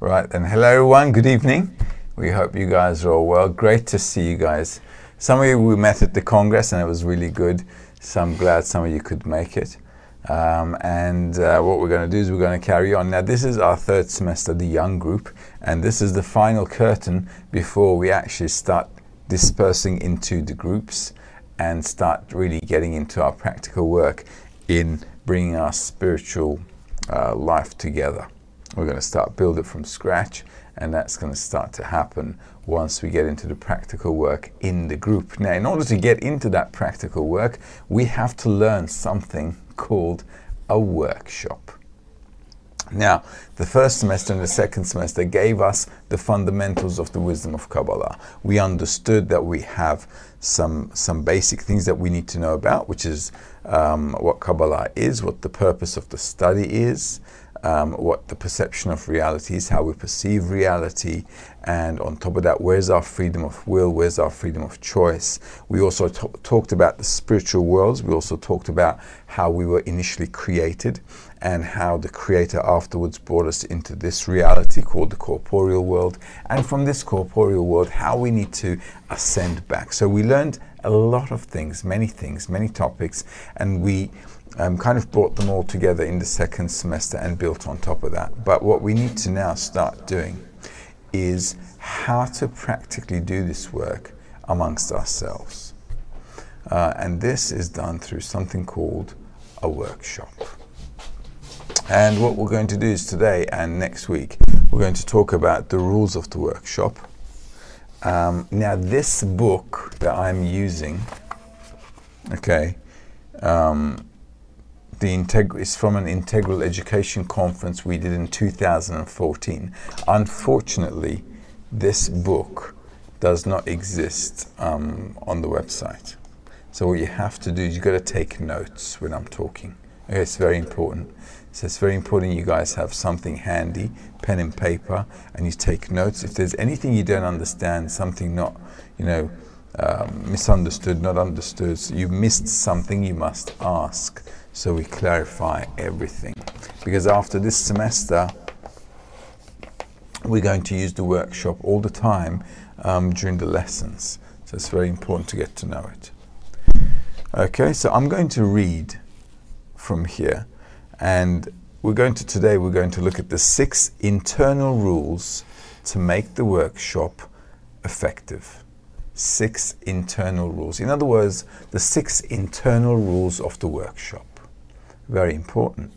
Right, and hello everyone, good evening. We hope you guys are all well. Great to see you guys. Some of you we met at the Congress and it was really good. So I'm glad some of you could make it. What we're going to do is we're going to carry on. Now this is our third semester, the young group, and this is the final curtain before we actually start dispersing into the groups and start really getting into our practical work in bringing our spiritual life together. We're going to start build it from scratch, and that's going to start to happen once we get into the practical work in the group. Now, in order to get into that practical work, we have to learn something called a workshop. Now, the first semester and the second semester gave us the fundamentals of the wisdom of Kabbalah. We understood that we have some basic things that we need to know about, which is what Kabbalah is, what the purpose of the study is, what the perception of reality is, how we perceive reality, and on top of that, where's our freedom of will, where's our freedom of choice. We also talked about the spiritual worlds. We also talked about how we were initially created and how the Creator afterwards brought us into this reality called the corporeal world, and from this corporeal world, how we need to ascend back. So we learned a lot of things, many topics, and we kind of brought them all together in the second semester and built on top of that. But what we need to now start doing is how to practically do this work amongst ourselves. And this is done through something called a workshop. And what we're going to do is today and next week, we're going to talk about the rules of the workshop. Now this book that I'm using, okay, it's from an integral education conference we did in 2014. Unfortunately, this book does not exist on the website. So what you have to do is you've got to take notes when I'm talking. Okay, it's very important. So it's very important you guys have something handy, pen and paper, and you take notes. If there's anything you don't understand, something not, misunderstood, not understood, so you missed something, you must ask. So we clarify everything. Because after this semester, we're going to use the workshop all the time during the lessons. So it's very important to get to know it. Okay, so I'm going to read from here. And today we're going to look at the 6 internal rules to make the workshop effective. 6 internal rules. In other words, the 6 internal rules of the workshop. Very important.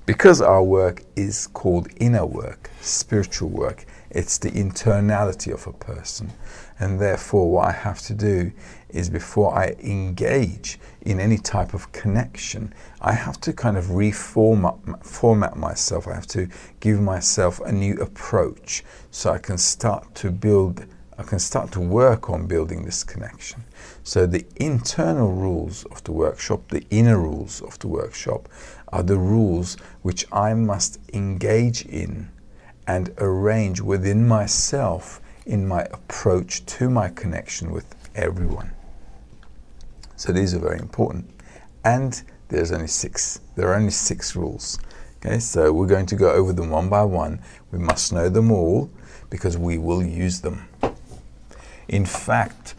Because our work is called inner work, spiritual work, it's the internality of a person. And therefore what I have to do is before I engage in any type of connection, I have to kind of format myself. I have to give myself a new approach so I can start to work on building this connection. So the internal rules of the workshop, the inner rules of the workshop, are the rules which I must engage in and arrange within myself in my approach to my connection with everyone. So these are very important. And there are only 6 rules. Okay, so we're going to go over them one by one. We must know them all because we will use them. In fact,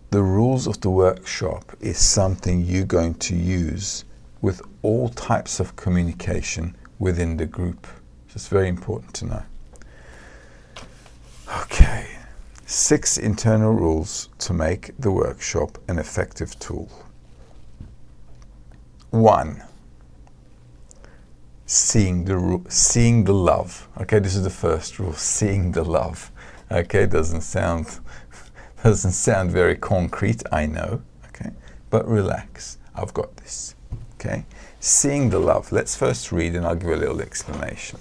the rules of the workshop is something you're going to use with all types of communication within the group. So it's very important to know. Okay, 6 internal rules to make the workshop an effective tool. 1. Seeing the love. Okay, this is the first rule, seeing the love. Okay, doesn't sound very concrete, I know, okay, but relax, I've got this, okay. Seeing the love. Let's first read and I'll give a little explanation.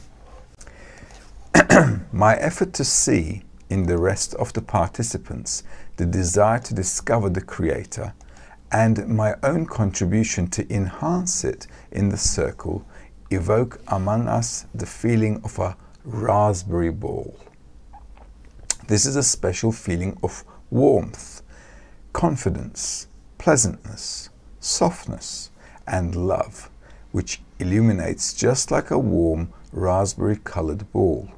My effort to see in the rest of the participants the desire to discover the Creator and my own contribution to enhance it in the circle evoke among us the feeling of a raspberry ball. This is a special feeling of warmth, confidence, pleasantness, softness, and love, which illuminates just like a warm raspberry-colored ball.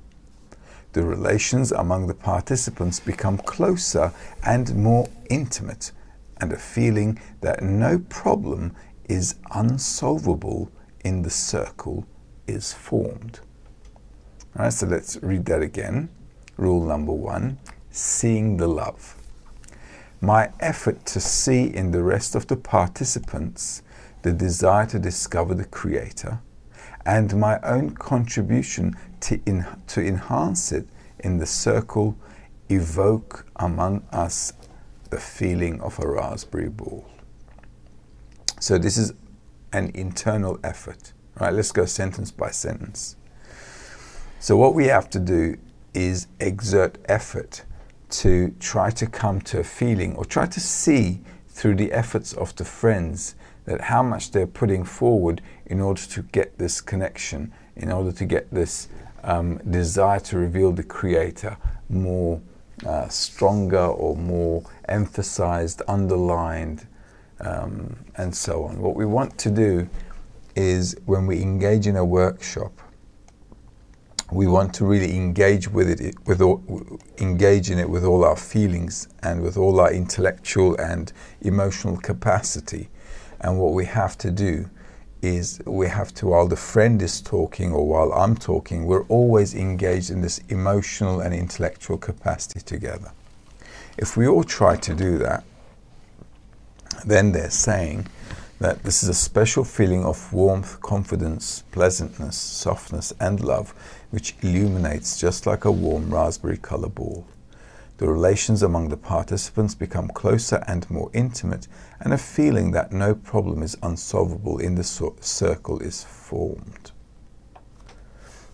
The relations among the participants become closer and more intimate, and a feeling that no problem is unsolvable in the circle is formed. All right, so let's read that again. Rule number 1, seeing the love. My effort to see in the rest of the participants the desire to discover the Creator, and my own contribution to enhance it in the circle, evoke among us the feeling of a raspberry ball. So this is an internal effort. All right, let's go sentence by sentence. So what we have to do is exert effort to try to come to a feeling, or try to see through the efforts of the friends, that how much they're putting forward in order to get this connection, in order to get this desire to reveal the Creator more stronger, or more emphasized, underlined, and so on. What we want to do is, when we engage in a workshop, we want to really engage with it, engage in it with all our feelings and with all our intellectual and emotional capacity. And what we have to do is, we have to, while the friend is talking or while I'm talking, we're always engaged in this emotional and intellectual capacity together. If we all try to do that, then they're saying that this is a special feeling of warmth, confidence, pleasantness, softness, and love, which illuminates just like a warm raspberry color ball. The relations among the participants become closer and more intimate, and a feeling that no problem is unsolvable in the circle is formed.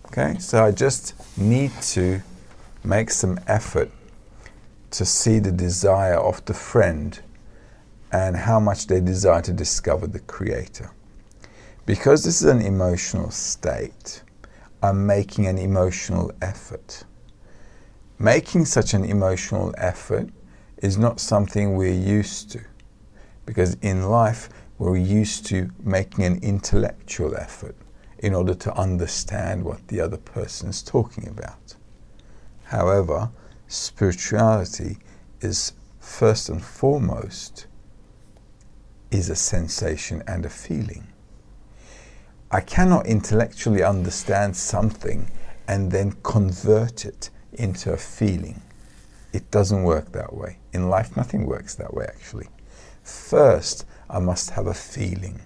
Okay, so I just need to make some effort to see the desire of the friend and how much they desire to discover the Creator. Because this is an emotional state, I'm making an emotional effort. Making such an emotional effort is not something we're used to, because in life we're used to making an intellectual effort in order to understand what the other person is talking about. However, spirituality is first and foremost is a sensation and a feeling. I cannot intellectually understand something and then convert it into a feeling. It doesn't work that way. In life, nothing works that way, actually. First, I must have a feeling,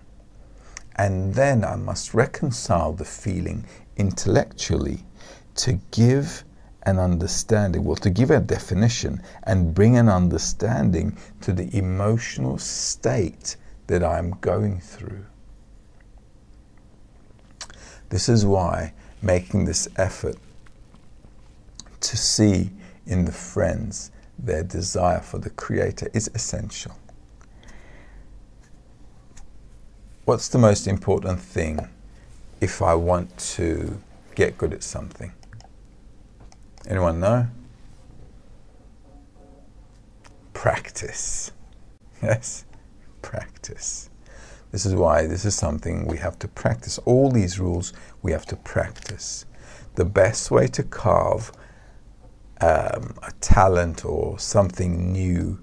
and then I must reconcile the feeling intellectually to give an understanding, well, to give a definition and bring an understanding to the emotional state that I'm going through. This is why making this effort to see in the friends their desire for the Creator is essential. What's the most important thing if I want to get good at something? Anyone know? Practice. Yes, practice. This is why this is something we have to practice. All these rules we have to practice. The best way to carve a talent or something new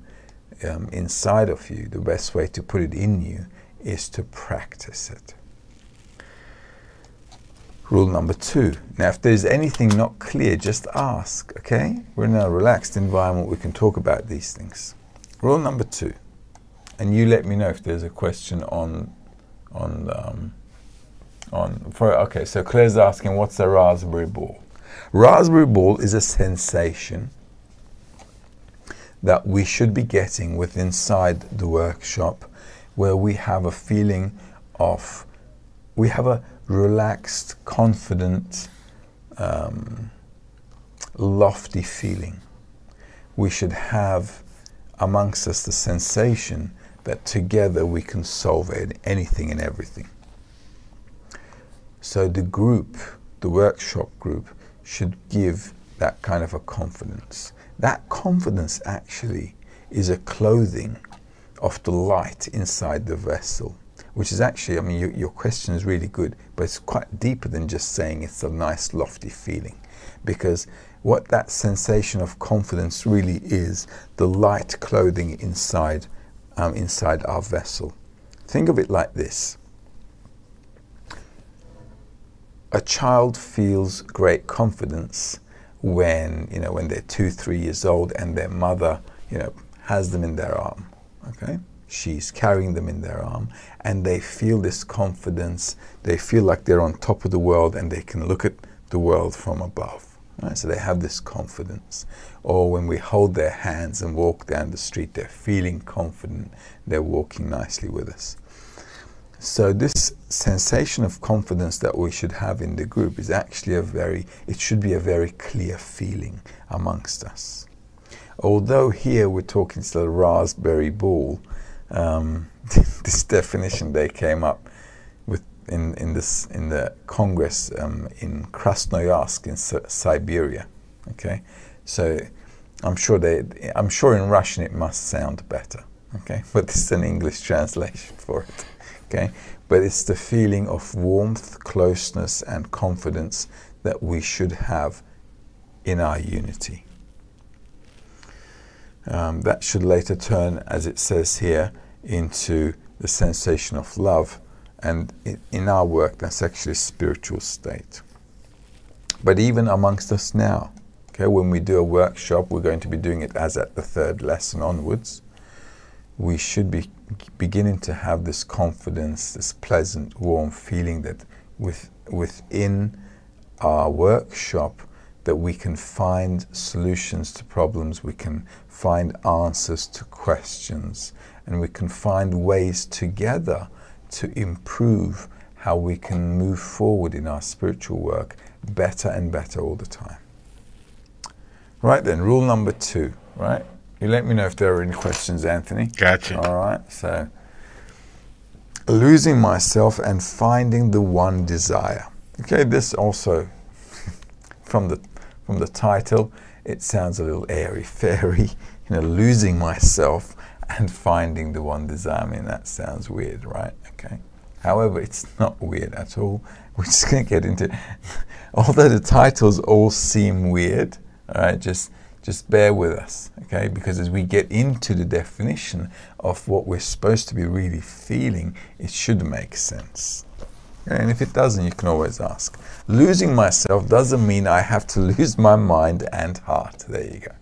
inside of you, the best way to put it in you is to practice it. Rule number 2. Now, if there's anything not clear, just ask, okay? We're in a relaxed environment. We can talk about these things. Rule number 2. And you let me know if there's a question okay, so Claire's asking, what's a raspberry ball? Raspberry ball is a sensation that we should be getting with inside the workshop, where we have a feeling of, we have a relaxed, confident, lofty feeling. We should have amongst us the sensation that together we can solve anything and everything. So the group, the workshop group, should give that kind of a confidence. That confidence actually is a clothing of the light inside the vessel. which is actually, I mean, your question is really good, but it's quite deeper than just saying it's a nice lofty feeling, because what that sensation of confidence really is, the light clothing inside our vessel. Think of it like this. A child feels great confidence when, when they're 2-3 years old and their mother, has them in their arm, okay? She's carrying them in their arm, and they feel this confidence. They feel like they're on top of the world and they can look at the world from above, right? So they have this confidence. Or when we hold their hands and walk down the street, they're feeling confident. They're walking nicely with us. So this sensation of confidence that we should have in the group is actually it should be a very clear feeling amongst us. Although here we're talking still raspberry ball, this definition they came up with in the Congress in Krasnoyarsk in Siberia. Okay, so I'm sure in Russian it must sound better. Okay, but this is an English translation for it. Okay, but it's the feeling of warmth, closeness, and confidence that we should have in our unity. That should later turn, as it says here, into the sensation of love, and in our work that's actually a spiritual state. But even amongst us now, okay, when we do a workshop, we're going to be doing it as at the 3rd lesson onwards, we should be beginning to have this confidence, this pleasant, warm feeling that within our workshop that we can find solutions to problems, we can find answers to questions, and we can find ways together to improve how we can move forward in our spiritual work better and better all the time. Right then, rule number 2, right? You let me know if there are any questions, Anthony. Gotcha. All right, so losing myself and finding the one desire. Okay, this also, from the title, it sounds a little airy-fairy, losing myself and finding the one desire. I mean, that sounds weird, right? Okay. However, it's not weird at all. We're just going to get into it. Although the titles all seem weird, all right, just bear with us, okay? Because as we get into the definition of what we're supposed to be really feeling, it should make sense. And if it doesn't, you can always ask. Losing myself doesn't mean I have to lose my mind and heart. There you go.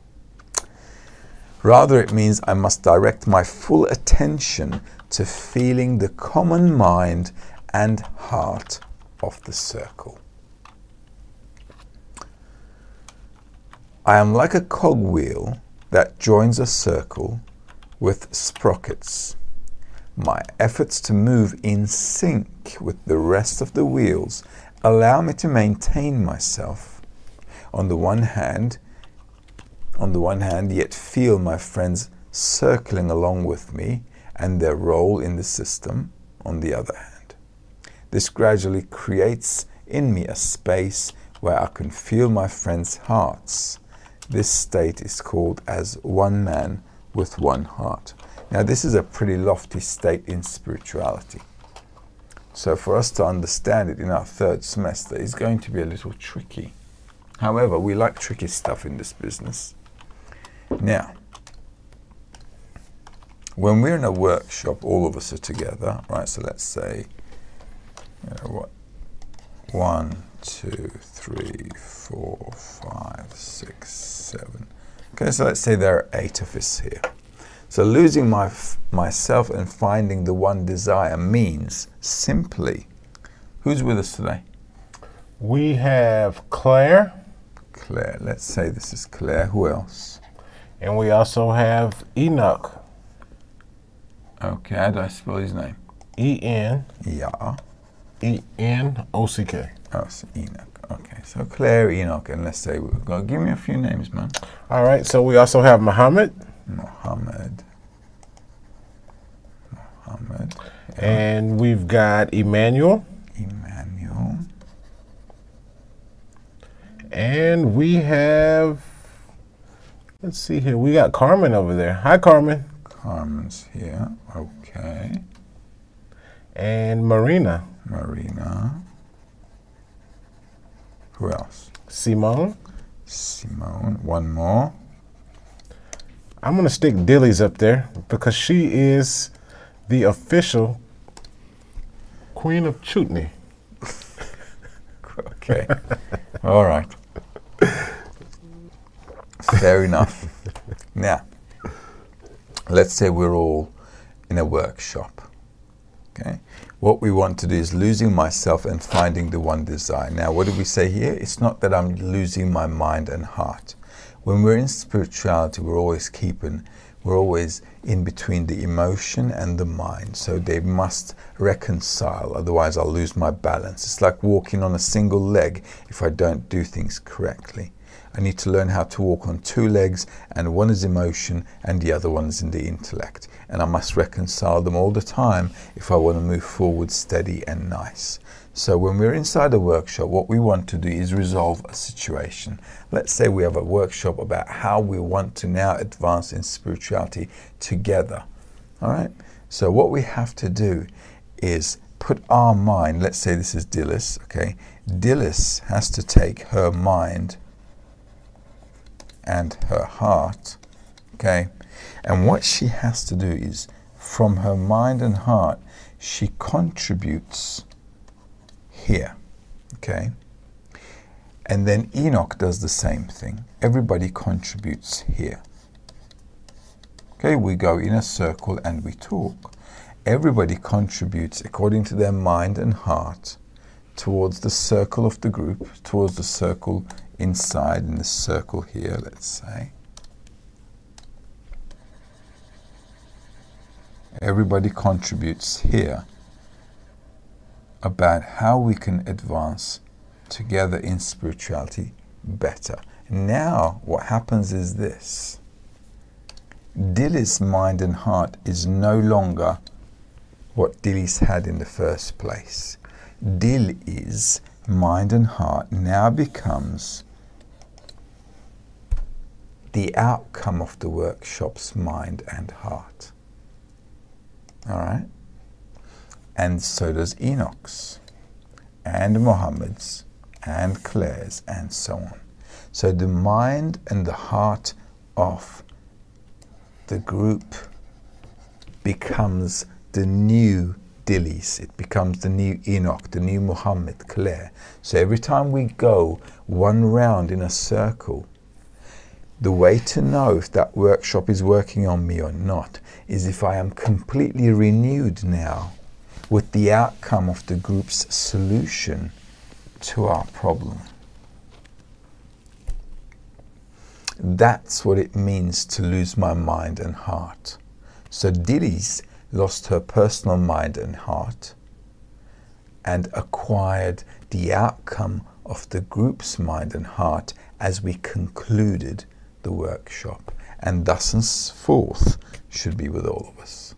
Rather, it means I must direct my full attention to feeling the common mind and heart of the circle. I am like a cogwheel that joins a circle with sprockets. My efforts to move in sync with the rest of the wheels allow me to maintain myself on the one hand, yet feel my friends circling along with me and their role in the system on the other hand. This gradually creates in me a space where I can feel my friends' hearts. This state is called as one man with one heart. Now, this is a pretty lofty state in spirituality. So for us to understand it in our 3rd semester is going to be a little tricky. However, we like tricky stuff in this business. Now, when we're in a workshop, all of us are together, right? So let's say, 1, 2, 3, 4, 5, 6, 7. Okay, so let's say there are 8 of us here. So losing myself and finding the one desire means simply, who's with us today? We have Claire. Claire, let's say this is Claire. Who else? And we also have Enoch. Okay, how do I spell his name? E-N. Yeah. E-N-O-C-K. Oh, so Enoch. Okay, so Claire, Enoch, and let's say, give me a few names, man. All right, so we also have Muhammad. Muhammad. Yeah. And we've got Emmanuel. And we have, let's see here, we got Carmen over there. Hi, Carmen. Carmen's here, okay. And Marina. Marina. Who else? Simone. Simone. One more. I'm going to stick Dilly's up there because she is the official Queen of Chutney. Okay. All right. Fair enough. Now, let's say we're all in a workshop. Okay. What we want to do is losing myself and finding the one desire. Now, what did we say here? It's not that I'm losing my mind and heart. When we're in spirituality, we're always in between the emotion and the mind. So they must reconcile, otherwise I'll lose my balance. It's like walking on a single leg if I don't do things correctly. I need to learn how to walk on two legs, and one is emotion and the other one is in the intellect. And I must reconcile them all the time if I want to move forward steady and nice. So when we're inside a workshop, what we want to do is resolve a situation. Let's say we have a workshop about how we want to now advance in spirituality together. All right? So what we have to do is put our mind, let's say this is Dilys, okay? Dilys has to take her mind and her heart, okay? And what she has to do is, from her mind and heart, she contributes here, okay? And then Enoch does the same thing. Everybody contributes here. Okay, we go in a circle and we talk. Everybody contributes according to their mind and heart towards the circle of the group, towards the circle inside, in the circle here, let's say. Everybody contributes here about how we can advance together in spirituality better. Now, what happens is this. Dilly's mind and heart is no longer what Dilly's had in the first place. Dilly's mind and heart now becomes the outcome of the workshop's mind and heart. All right? And so does Enoch's, and Muhammad's, and Claire's, and so on. So the mind and the heart of the group becomes the new Dilys. It becomes the new Enoch, the new Muhammad, Claire. So every time we go one round in a circle, the way to know if that workshop is working on me or not is if I am completely renewed now with the outcome of the group's solution to our problem. That's what it means to lose my mind and heart. So Dilys lost her personal mind and heart and acquired the outcome of the group's mind and heart as we concluded the workshop, and thus henceforth should be with all of us.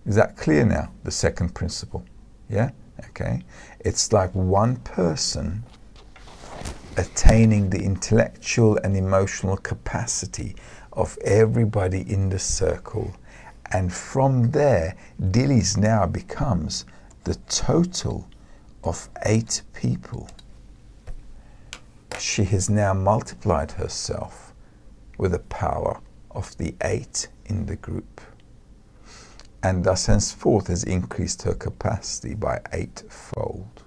Is that clear now, the second principle? Yeah? Okay. It's like one person attaining the intellectual and emotional capacity of everybody in the circle, and from there Dilys now becomes the total of 8 people. She has now multiplied herself with the power of the 8 in the group, and thus henceforth has increased her capacity by 8-fold.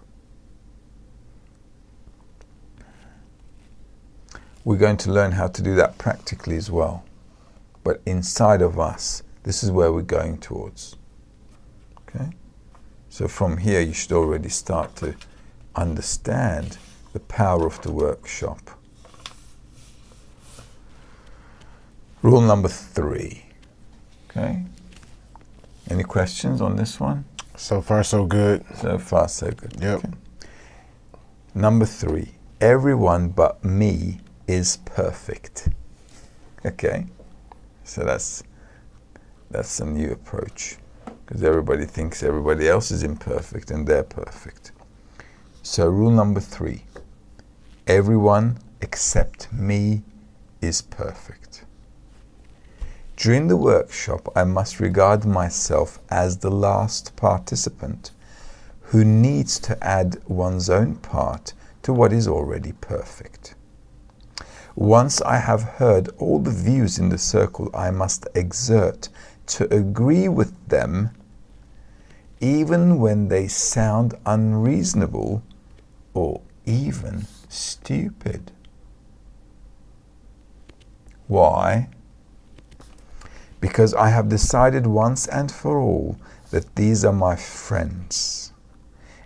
We're going to learn how to do that practically as well. But inside of us, this is where we're going towards. Okay? So from here, you should already start to understand the power of the workshop. Rule number 3. Okay? Any questions on this one? So far, so good. So far, so good. Yep. Okay. Number 3. Everyone but me is perfect. Okay? So that's a new approach, because everybody thinks everybody else is imperfect and they're perfect. So rule number 3. Everyone except me is perfect. During the workshop, I must regard myself as the last participant who needs to add one's own part to what is already perfect. Once I have heard all the views in the circle, I must exert to agree with them, even when they sound unreasonable or even stupid. Why? Because I have decided once and for all that these are my friends.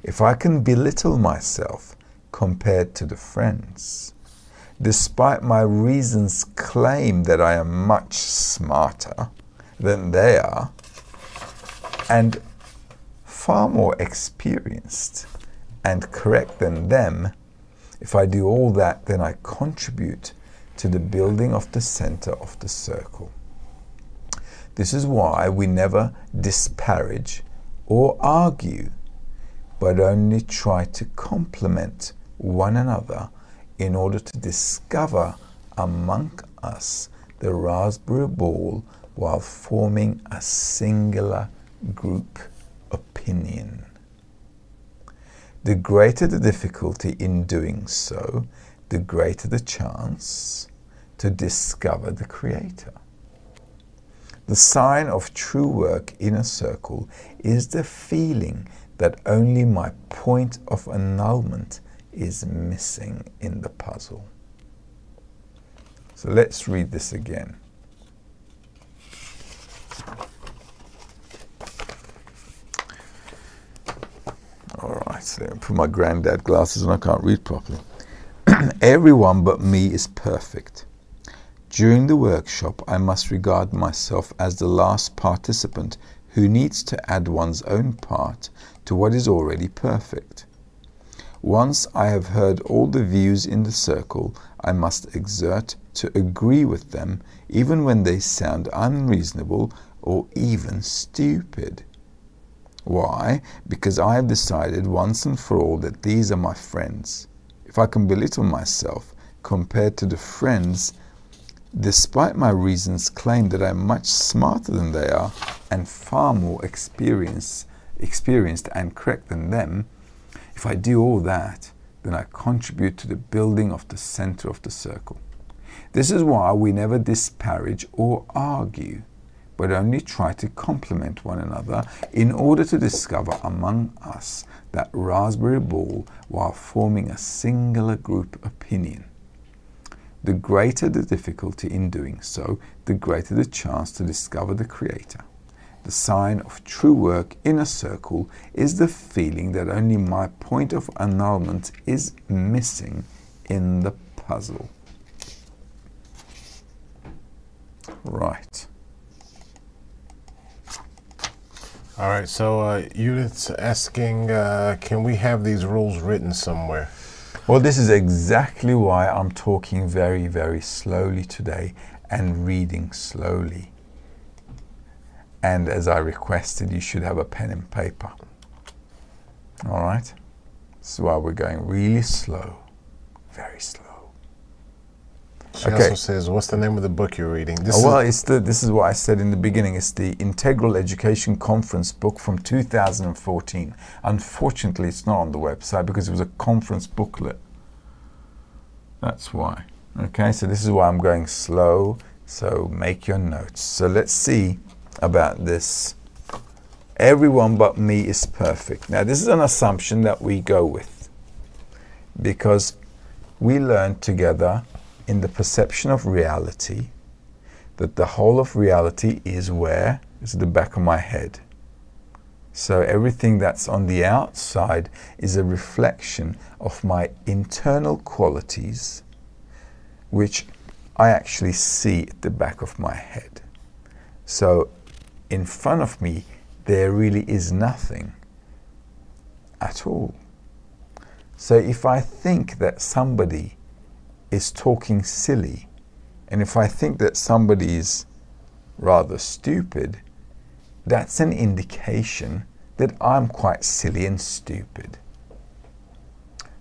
If I can belittle myself compared to the friends, despite my reasons claim that I am much smarter than they are, and far more experienced and correct than them, if I do all that, then I contribute to the building of the center of the circle. This is why we never disparage or argue, but only try to complement one another in order to discover among us the raspberry ball while forming a singular group opinion. The greater the difficulty in doing so, the greater the chance to discover the Creator. The sign of true work in a circle is the feeling that only my point of annulment is missing in the puzzle. So let's read this again. All right, so let me put my granddad glasses on. I can't read properly. Everyone but me is perfect. During the workshop, I must regard myself as the last participant who needs to add one's own part to what is already perfect. Once I have heard all the views in the circle, I must exert to agree with them, even when they sound unreasonable or even stupid. Why? Because I have decided once and for all that these are my friends. If I can belittle myself compared to the friends, despite my reasons claim that I'm much smarter than they are and far more experienced and correct than them, if I do all that, then I contribute to the building of the center of the circle. This is why we never disparage or argue, but only try to complement one another in order to discover among us that raspberry ball while forming a singular group opinion. The greater the difficulty in doing so, the greater the chance to discover the Creator. The sign of true work in a circle is the feeling that only my point of annulment is missing in the puzzle. Right. All right, so Judith's asking, can we have these rules written somewhere? Well, this is exactly why I'm talking very, very slowly today and reading slowly. And as I requested, you should have a pen and paper. All right? This is why we're going really slow, very slow. She also says, what's the name of the book you're reading? This is what I said in the beginning. It's the Integral Education Conference book from 2014. Unfortunately, it's not on the website because it was a conference booklet. That's why. Okay, so this is why I'm going slow. So make your notes. So let's see about this. Everyone but me is perfect. Now, this is an assumption that we go with because we learned together in the perception of reality that the whole of reality is where? It's at the back of my head. So everything that's on the outside is a reflection of my internal qualities, which I actually see at the back of my head. So in front of me, there really is nothing at all. So if I think that somebody is talking silly, and if I think that somebody is rather stupid, that's an indication that I'm quite silly and stupid.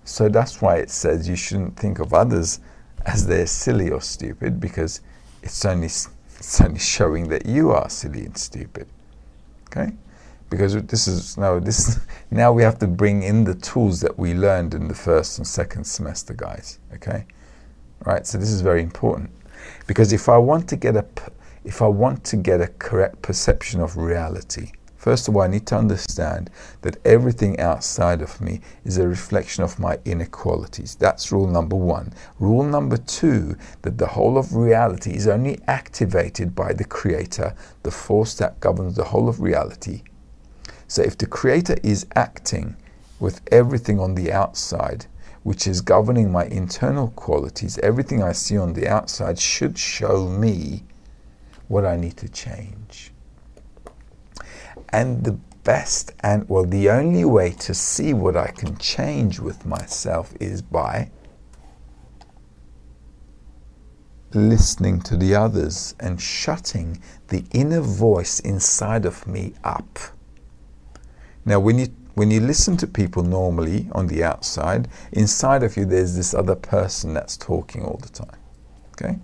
So that's why it says you shouldn't think of others as they're silly or stupid, because it's only It's only showing that you are silly and stupid. Okay? Because now we have to bring in the tools that we learned in the first and second semester, guys. Okay? Right? So this is very important. Because if I want to get a correct perception of reality, first of all, I need to understand that everything outside of me is a reflection of my inequalities. That's rule number one. Rule number two, that the whole of reality is only activated by the Creator, the force that governs the whole of reality. So if the Creator is acting with everything on the outside, which is governing my internal qualities, everything I see on the outside should show me what I need to change. And the only way to see what I can change with myself is by listening to the others and shutting the inner voice inside of me up. Now, when you listen to people normally on the outside, inside of you there's this other person that's talking all the time. Okay?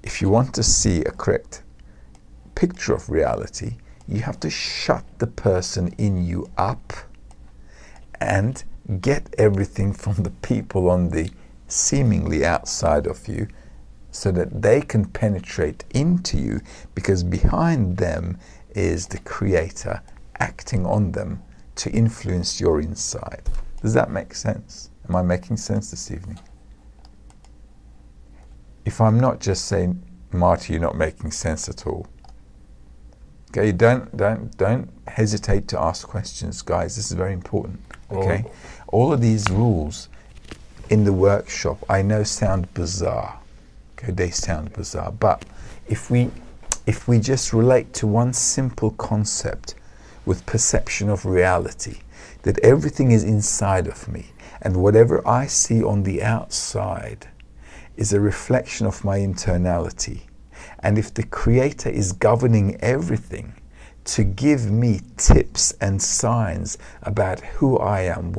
If you want to see a correct picture of reality, you have to shut the person in you up and get everything from the people on the seemingly outside of you so that they can penetrate into you, because behind them is the Creator acting on them to influence your inside. Does that make sense? Am I making sense this evening? If I'm not just saying, Marty, you're not making sense at all. Okay, don't hesitate to ask questions, guys. This is very important. Okay, all of these rules in the workshop I know sound bizarre. Okay, they sound bizarre, but if we just relate to one simple concept with perception of reality, that everything is inside of me, and whatever I see on the outside is a reflection of my internality. And if the Creator is governing everything to give me tips and signs about who I am,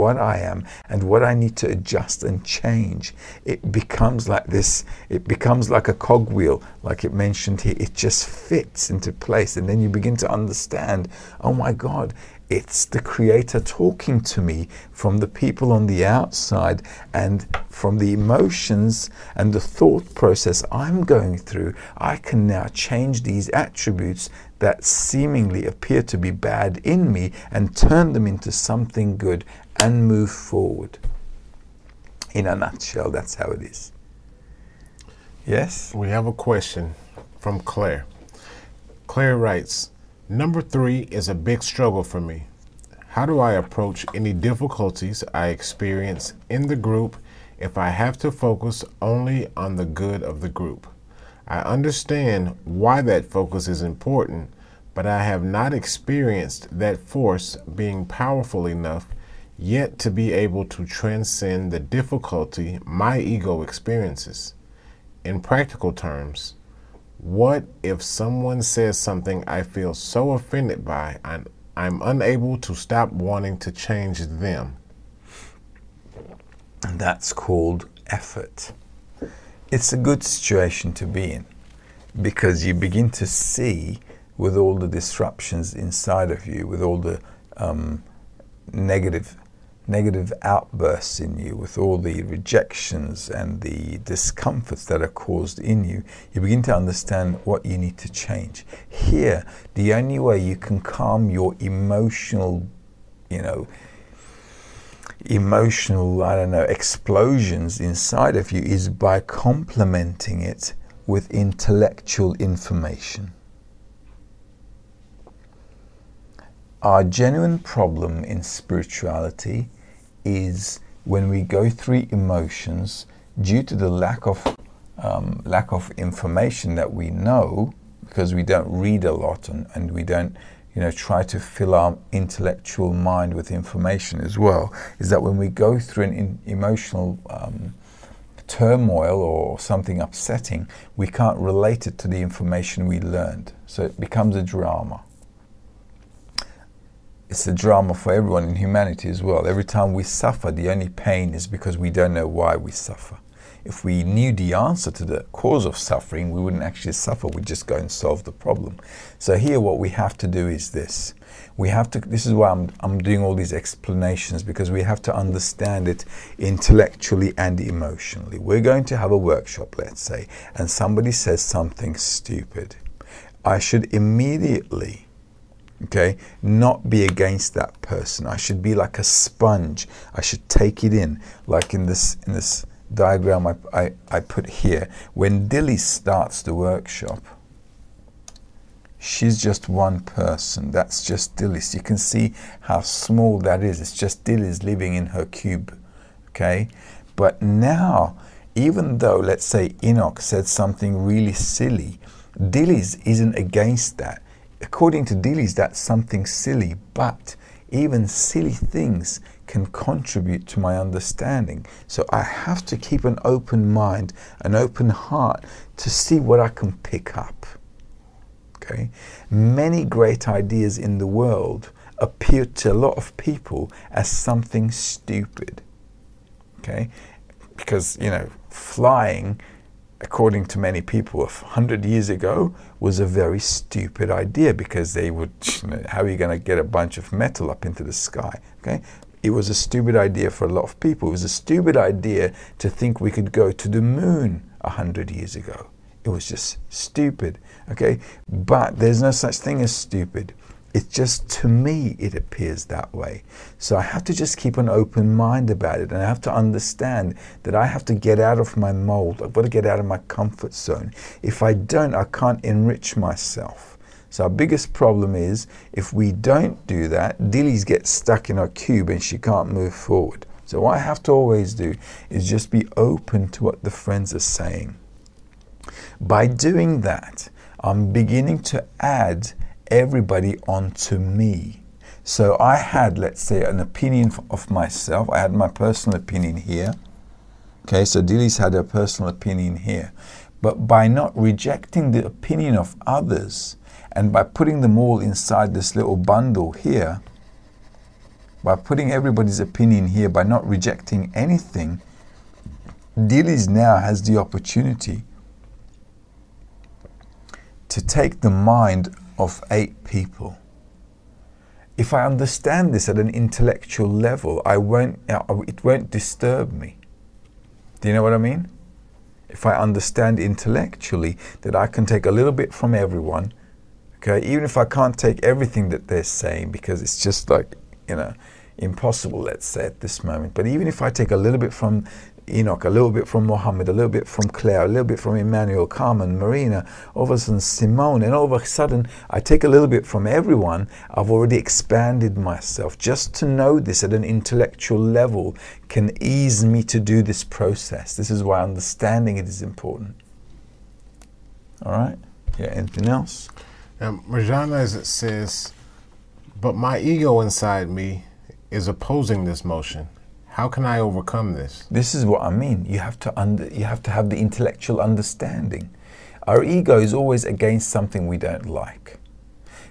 and what I need to adjust and change, it becomes like this. It becomes like a cogwheel, like it mentioned here. It just fits into place. And then you begin to understand, oh my God, it's the Creator talking to me from the people on the outside, and from the emotions and the thought process I'm going through, I can now change these attributes that seemingly appear to be bad in me and turn them into something good and move forward. In a nutshell, that's how it is. Yes? We have a question from Claire. Claire writes, "Number 3 is a big struggle for me. How do I approach any difficulties I experience in the group if I have to focus only on the good of the group? I understand why that focus is important, but I have not experienced that force being powerful enough yet to be able to transcend the difficulty my ego experiences. In practical terms, what if someone says something I feel so offended by and I'm unable to stop wanting to change them?" And that's called effort. It's a good situation to be in, because you begin to see, with all the disruptions inside of you, with all the negative outbursts in you, with all the rejections and the discomforts that are caused in you, you begin to understand what you need to change. Here, the only way you can calm your emotional, explosions inside of you is by complementing it with intellectual information. Our genuine problem in spirituality is when we go through emotions due to the lack of information that we know, because we don't read a lot and we don't try to fill our intellectual mind with information as well, is that when we go through an emotional turmoil or something upsetting, we can't relate it to the information we learned. So it becomes a drama. It's a drama for everyone in humanity as well. Every time we suffer, the only pain is because we don't know why we suffer. if we knew the answer to the cause of suffering, we wouldn't actually suffer. We'd just go and solve the problem. So here what we have to do is this. We have to, this is why I'm doing all these explanations, because we have to understand it intellectually and emotionally. We're going to have a workshop, let's say, and somebody says something stupid. I should immediately, okay, not be against that person. I should be like a sponge. I should take it in, like in this diagram I put here. When Dilly starts the workshop, she's just one person. That's just Dilly. So you can see how small that is. It's just Dilly's living in her cube, okay? But now, even though, let's say, Enoch said something really silly, Dilly's isn't against that. According to Dilly's, that's something silly, but even silly things can contribute to my understanding. So I have to keep an open mind, an open heart to see what I can pick up. Okay? Many great ideas in the world appear to a lot of people as something stupid. Okay? Because, you know, flying, according to many people 100 years ago, was a very stupid idea, because they would, you know, how are you going to get a bunch of metal up into the sky? Okay? It was a stupid idea for a lot of people. It was a stupid idea to think we could go to the moon 100 years ago. It was just stupid, okay? But there's no such thing as stupid. It's just, to me, it appears that way. So I have to just keep an open mind about it, and I have to understand that I have to get out of my mold. I've got to get out of my comfort zone. If I don't, I can't enrich myself. So our biggest problem is, if we don't do that, Dilly's gets stuck in her cube and she can't move forward. So what I have to always do is just be open to what the friends are saying. By doing that, I'm beginning to add everybody onto me. So I had, let's say, an opinion of myself. I had my personal opinion here. Okay, so Dilly's had her personal opinion here. But by not rejecting the opinion of others, and by putting them all inside this little bundle here, by putting everybody's opinion here, by not rejecting anything, Dilly's now has the opportunity to take the mind of 8 people. If I understand this at an intellectual level, it won't disturb me. Do you know what I mean? If I understand intellectually that I can take a little bit from everyone, okay, even if I can't take everything that they're saying, because it's just like, you know, impossible, let's say, at this moment. But even if I take a little bit from Enoch, a little bit from Mohammed, a little bit from Claire, a little bit from Emmanuel, Carmen, Marina, all of a sudden Simone, and all of a sudden I take a little bit from everyone, I've already expanded myself. Just to know this at an intellectual level can ease me to do this process. This is why understanding it is important. All right? Yeah, anything else? Marjana, as it says, but my ego inside me is opposing this motion. How can I overcome this? This is what I mean. You have to have the intellectual understanding. Our ego is always against something we don't like.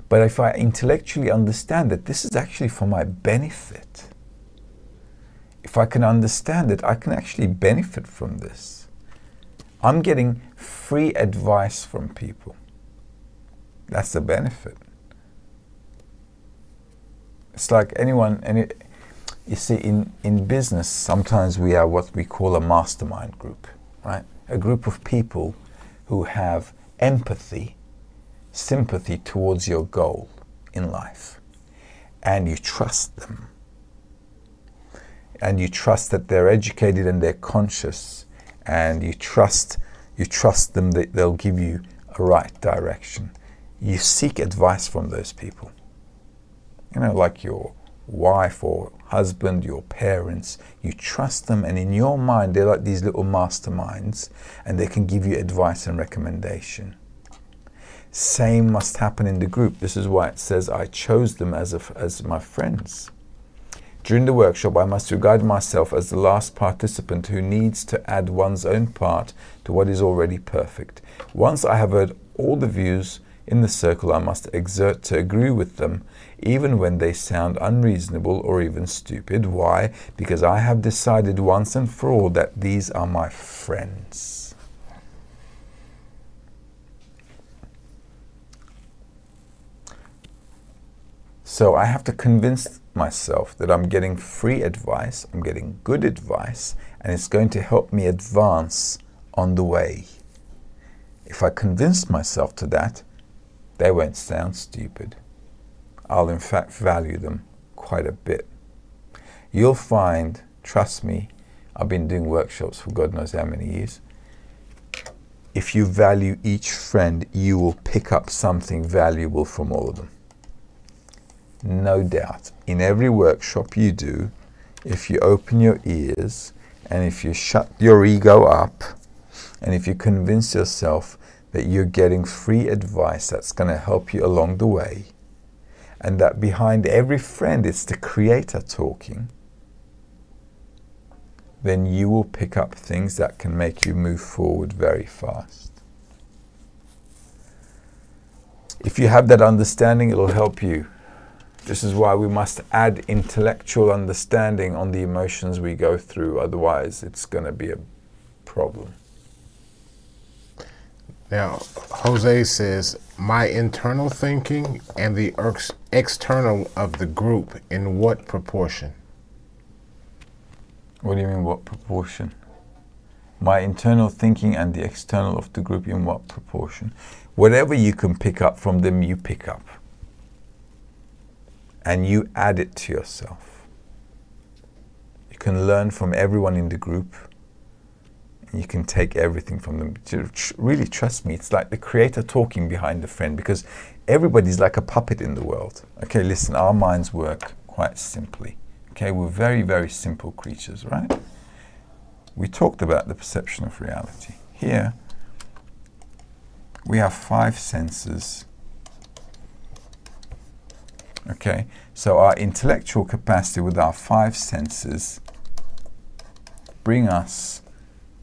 But if I intellectually understand that this is actually for my benefit, if I can understand it, I can actually benefit from this. I'm getting free advice from people. That's the benefit. It's like you see, in business, sometimes we are what we call a mastermind group, right? A group of people who have empathy, sympathy towards your goal in life. And you trust them. And you trust that they're educated and they're conscious. And you trust them that they'll give you a right direction. You seek advice from those people. You know, like your wife or husband, your parents, you trust them, and in your mind they're like these little masterminds, and they can give you advice and recommendation. Same must happen in the group. This is why it says I chose them as my friends. During the workshop, I must regard myself as the last participant who needs to add one's own part to what is already perfect. Once I have heard all the views, in the circle I must exert to agree with them, even when they sound unreasonable or even stupid. Why? Because I have decided once and for all that these are my friends. So I have to convince myself that I'm getting free advice, I'm getting good advice, and it's going to help me advance on the way. If I convince myself to that, they won't sound stupid. I'll in fact value them quite a bit. You'll find, trust me, I've been doing workshops for God knows how many years. If you value each friend, you will pick up something valuable from all of them. No doubt. In every workshop you do, if you open your ears and if you shut your ego up and if you convince yourself that you're getting free advice that's going to help you along the way, and that behind every friend it's the Creator talking, then you will pick up things that can make you move forward very fast. If you have that understanding, it'll help you. This is why we must add intellectual understanding on the emotions we go through, otherwise it's going to be a problem. Now, Jose says, my internal thinking and the external of the group, in what proportion? What do you mean, what proportion? My internal thinking and the external of the group, in what proportion? Whatever you can pick up from them, you pick up. And you add it to yourself. You can learn from everyone in the group. And you can take everything from them. Really, trust me, it's like the Creator talking behind the friend, because everybody's like a puppet in the world. Okay, listen, our minds work quite simply. Okay, we're very, very simple creatures, right? We talked about the perception of reality. Here, we have 5 senses. Okay, so our intellectual capacity with our 5 senses bring us,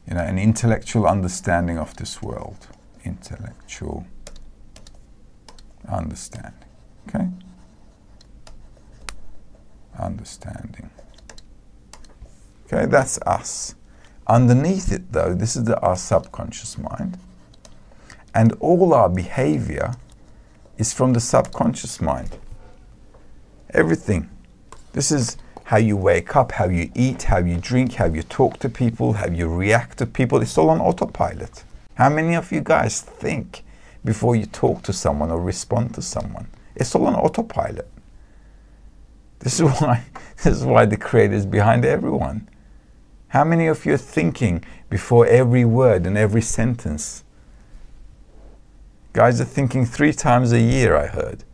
an intellectual understanding of this world. Intellectual understanding. Okay? Understanding. Okay, that's us. Underneath it, though, this is our subconscious mind. And all our behavior is from the subconscious mind. Everything. This is how you wake up, how you eat, how you drink, how you talk to people, how you react to people. It's all on autopilot. How many of you guys think before you talk to someone or respond to someone? It's all on autopilot. This is why the Creator is behind everyone. How many of you are thinking before every word and every sentence? Guys are thinking 3 times a year, I heard.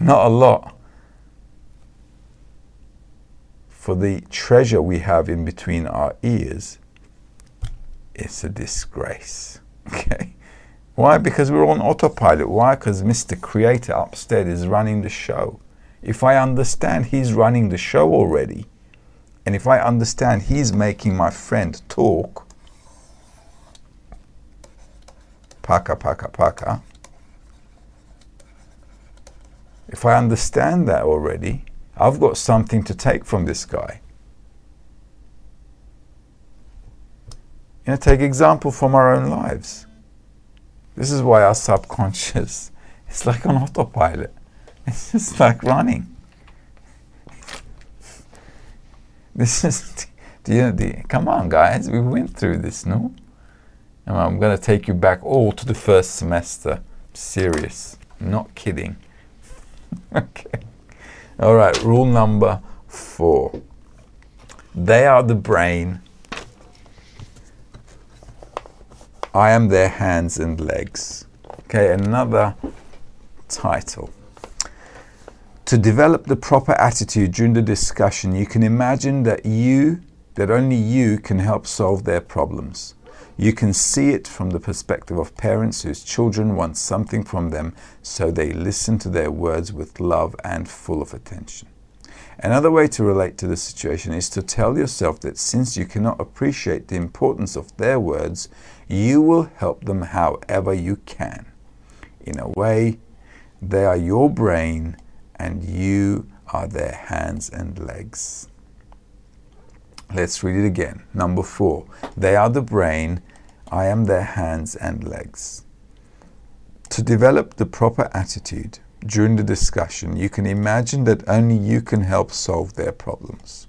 Not a lot. For the treasure we have in between our ears, it's a disgrace. Okay? Why? Because we're on autopilot. Why? Because Mr. Creator upstairs is running the show. If I understand He's running the show already, and if I understand He's making my friend talk, paka, paka, paka, if I understand that already, I've got something to take from this guy. Take example from our own lives. This is why our subconscious, it's like on autopilot. It's just like running. This is, come on guys, we went through this, no? And I'm going to take you back all to the first semester. Serious, not kidding. Okay. All right, rule number 4. They are the brain. I am their hands and legs. Okay, another title. To develop the proper attitude during the discussion, you can imagine that only you can help solve their problems. You can see it from the perspective of parents whose children want something from them, so they listen to their words with love and full of attention. Another way to relate to the situation is to tell yourself that since you cannot appreciate the importance of their words, you will help them however you can. In a way, they are your brain and you are their hands and legs. Let's read it again. Number 4. They are the brain, I am their hands and legs. To develop the proper attitude during the discussion, you can imagine that only you can help solve their problems.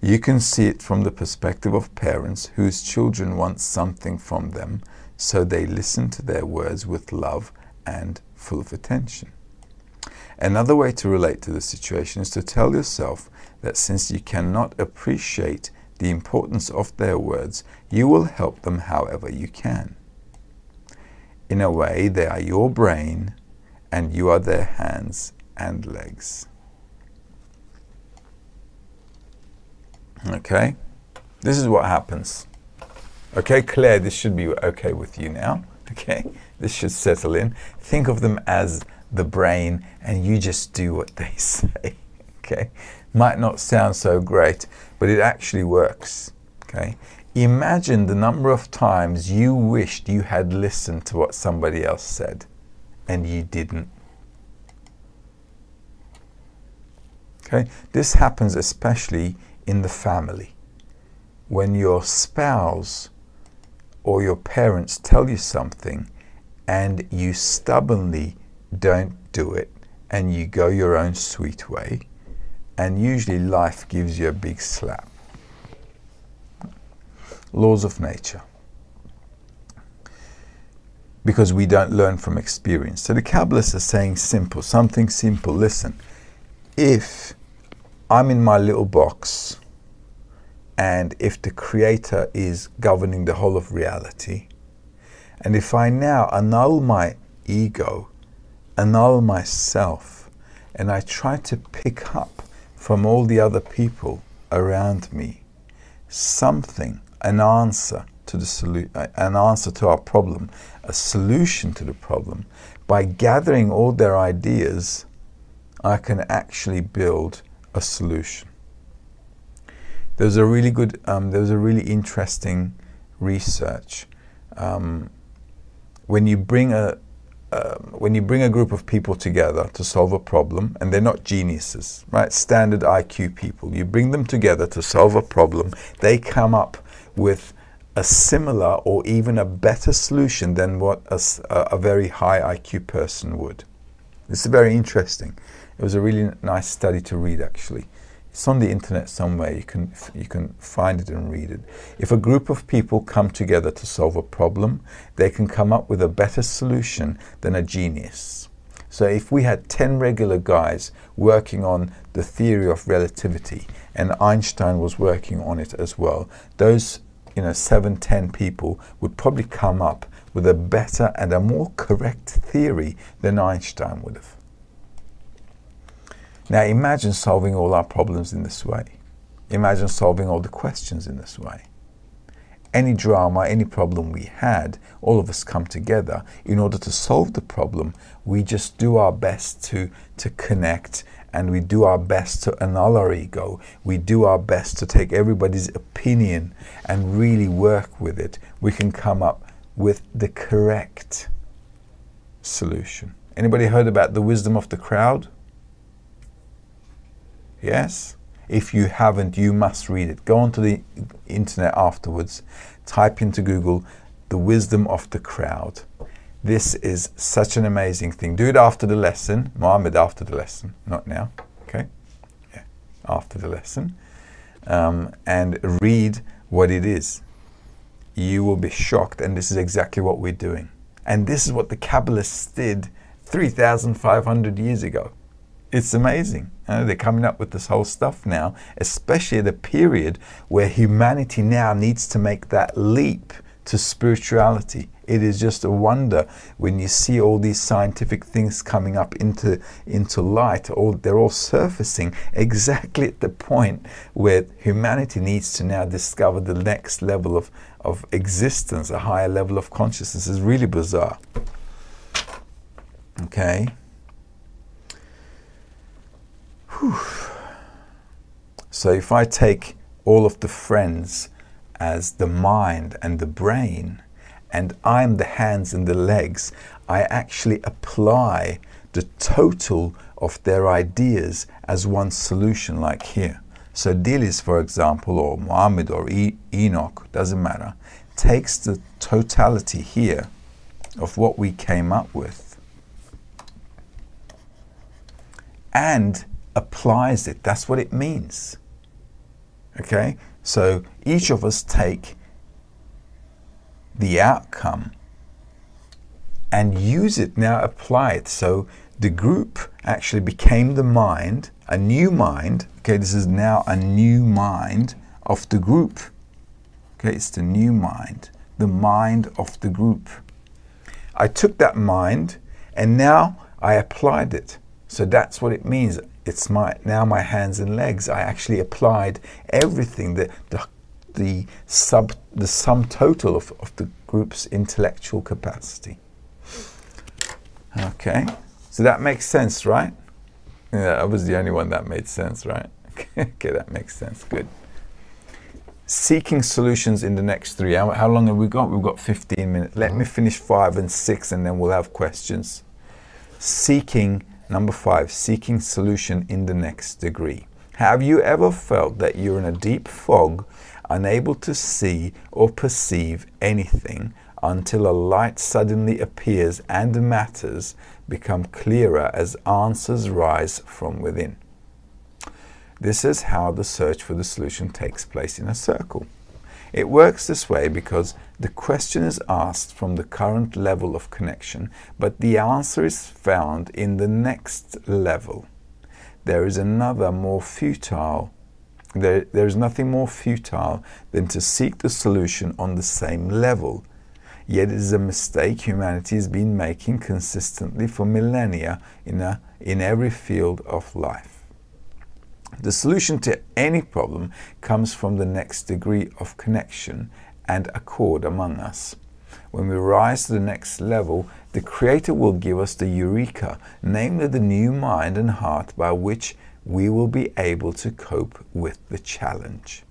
You can see it from the perspective of parents whose children want something from them, so they listen to their words with love and full of attention. Another way to relate to the situation is to tell yourself that since you cannot appreciate the importance of their words, you will help them however you can. In a way, they are your brain and you are their hands and legs. Okay? This is what happens. Okay, Claire, this should be okay with you now. Okay? This should settle in. Think of them as the brain and you just do what they say. Okay? Might not sound so great, but it actually works. Okay? Imagine the number of times you wished you had listened to what somebody else said and you didn't. Okay? This happens especially in the family. When your spouse or your parents tell you something and you stubbornly don't do it and you go your own sweet way, and usually life gives you a big slap. Laws of nature. Because we don't learn from experience. So the Kabbalists are saying something simple. Listen, if I'm in my little box and if the Creator is governing the whole of reality, and if I now annul my ego, annul myself, and I try to pick up from all the other people around me something, an answer to an answer to our problem, a solution to the problem, by gathering all their ideas, I can actually build a solution. There's a really good, there's a really interesting research. When you bring a group of people together to solve a problem, and they're not geniuses, right? Standard IQ people. You bring them together to solve a problem, they come up with a similar or even a better solution than what a very high IQ person would. This is very interesting. It was a really nice study to read, actually. It's on the internet somewhere. You can find it and read it. If a group of people come together to solve a problem, they can come up with a better solution than a genius. So if we had 10 regular guys working on the theory of relativity, and Einstein was working on it as well, those 7-10 people would probably come up with a better and a more correct theory than Einstein would have. Now imagine solving all our problems in this way. Imagine solving all the questions in this way. Any drama, any problem we had, all of us come together. In order to solve the problem, we just do our best to connect, and we do our best to annul our ego. We do our best to take everybody's opinion and really work with it. We can come up with the correct solution. Anybody heard about the wisdom of the crowd? Yes? If you haven't, you must read it. Go onto the internet afterwards, type into Google, the wisdom of the crowd. This is such an amazing thing. Do it after the lesson. Mohammed, after the lesson, not now. Okay? Yeah, after the lesson. And read what it is. You will be shocked, and this is exactly what we're doing. And this is what the Kabbalists did 3,500 years ago. It's amazing. They're coming up with this whole stuff now, especially at a period where humanity now needs to make that leap to spirituality. It is just a wonder when you see all these scientific things coming up into light. They're all surfacing exactly at the point where humanity needs to now discover the next level of existence, a higher level of consciousness. It's really bizarre. Okay. Whew. So if I take all of the friends as the mind and the brain, and I'm the hands and the legs, I actually apply the total of their ideas as one solution, like here. So Dilis, for example, or Muhammad or Enoch, doesn't matter, takes the totality here of what we came up with and applies it. That's what it means. Okay? So each of us take the outcome and use it, now apply it. So the group actually became the mind, a new mind. Okay, this is now a new mind of the group. Okay, it's the new mind, the mind of the group. I took that mind and now I applied it. So that's what it means. It's now my hands and legs. I actually applied everything, the sum total of the group's intellectual capacity. Okay, so that makes sense, right? Yeah, I was the only one that made sense, right? Okay, that makes sense. Good. Seeking solutions in the next 3 hours. How long have we got? We've got 15 minutes. Let me finish 5 and 6 and then we'll have questions. Seeking, number 5, seeking solution in the next degree. Have you ever felt that you're in a deep fog, unable to see or perceive anything until a light suddenly appears and matters become clearer as answers rise from within? This is how the search for the solution takes place in a circle. It works this way because the question is asked from the current level of connection, but the answer is found in the next level. There is another more futile. There is nothing more futile than to seek the solution on the same level. Yet it is a mistake humanity has been making consistently for millennia in every field of life. The solution to any problem comes from the next degree of connection and accord among us. When we rise to the next level, the Creator will give us the eureka, namely the new mind and heart by which we will be able to cope with the challenge.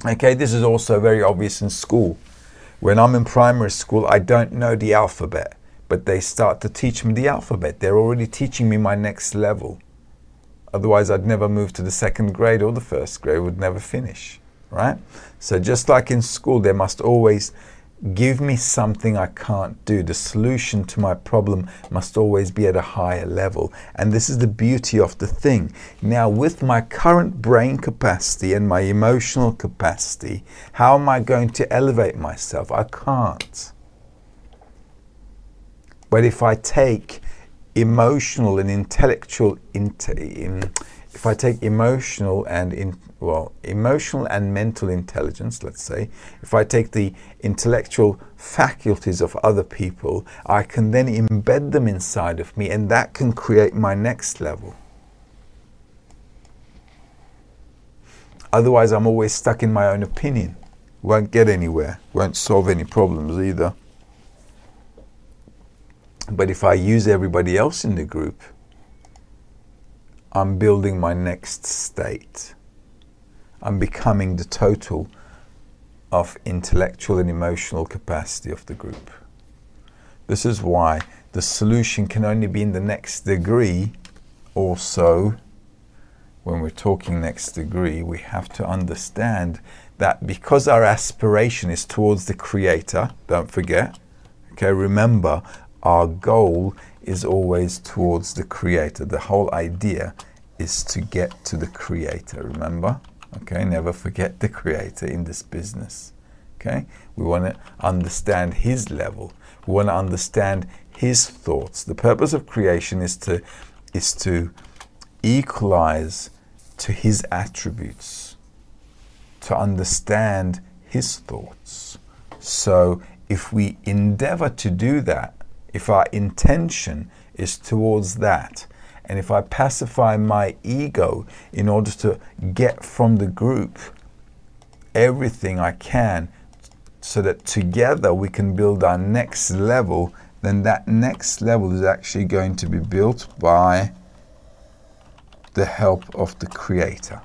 Okay, this is also very obvious in school. When I'm in primary school, I don't know the alphabet, but they start to teach me the alphabet. They're already teaching me my next level. Otherwise, I'd never move to the 2nd grade or the 1st grade, would never finish, right? So just like in school, they must always give me something I can't do. The solution to my problem must always be at a higher level. And this is the beauty of the thing. Now, with my current brain capacity and my emotional capacity, how am I going to elevate myself? I can't. But if I take emotional and intellectual, if I take emotional and mental intelligence, let's say, if I take the intellectual faculties of other people, I can then embed them inside of me, and that can create my next level. Otherwise, I'm always stuck in my own opinion. Won't get anywhere, won't solve any problems either. But if I use everybody else in the group, I'm building my next state. I'm becoming the total of intellectual and emotional capacity of the group. This is why the solution can only be in the next degree. Also, when we're talking next degree, we have to understand that because our aspiration is towards the Creator, don't forget, okay, remember, our goal is always towards the Creator. The whole idea is to get to the Creator, remember? Okay, never forget the Creator in this business. Okay, we want to understand His level. We want to understand His thoughts. The purpose of creation is to equalize to His attributes, to understand His thoughts. So if we endeavor to do that, if our intention is towards that, and if I pacify my ego in order to get from the group everything I can so that together we can build our next level, then that next level is actually going to be built by the help of the Creator.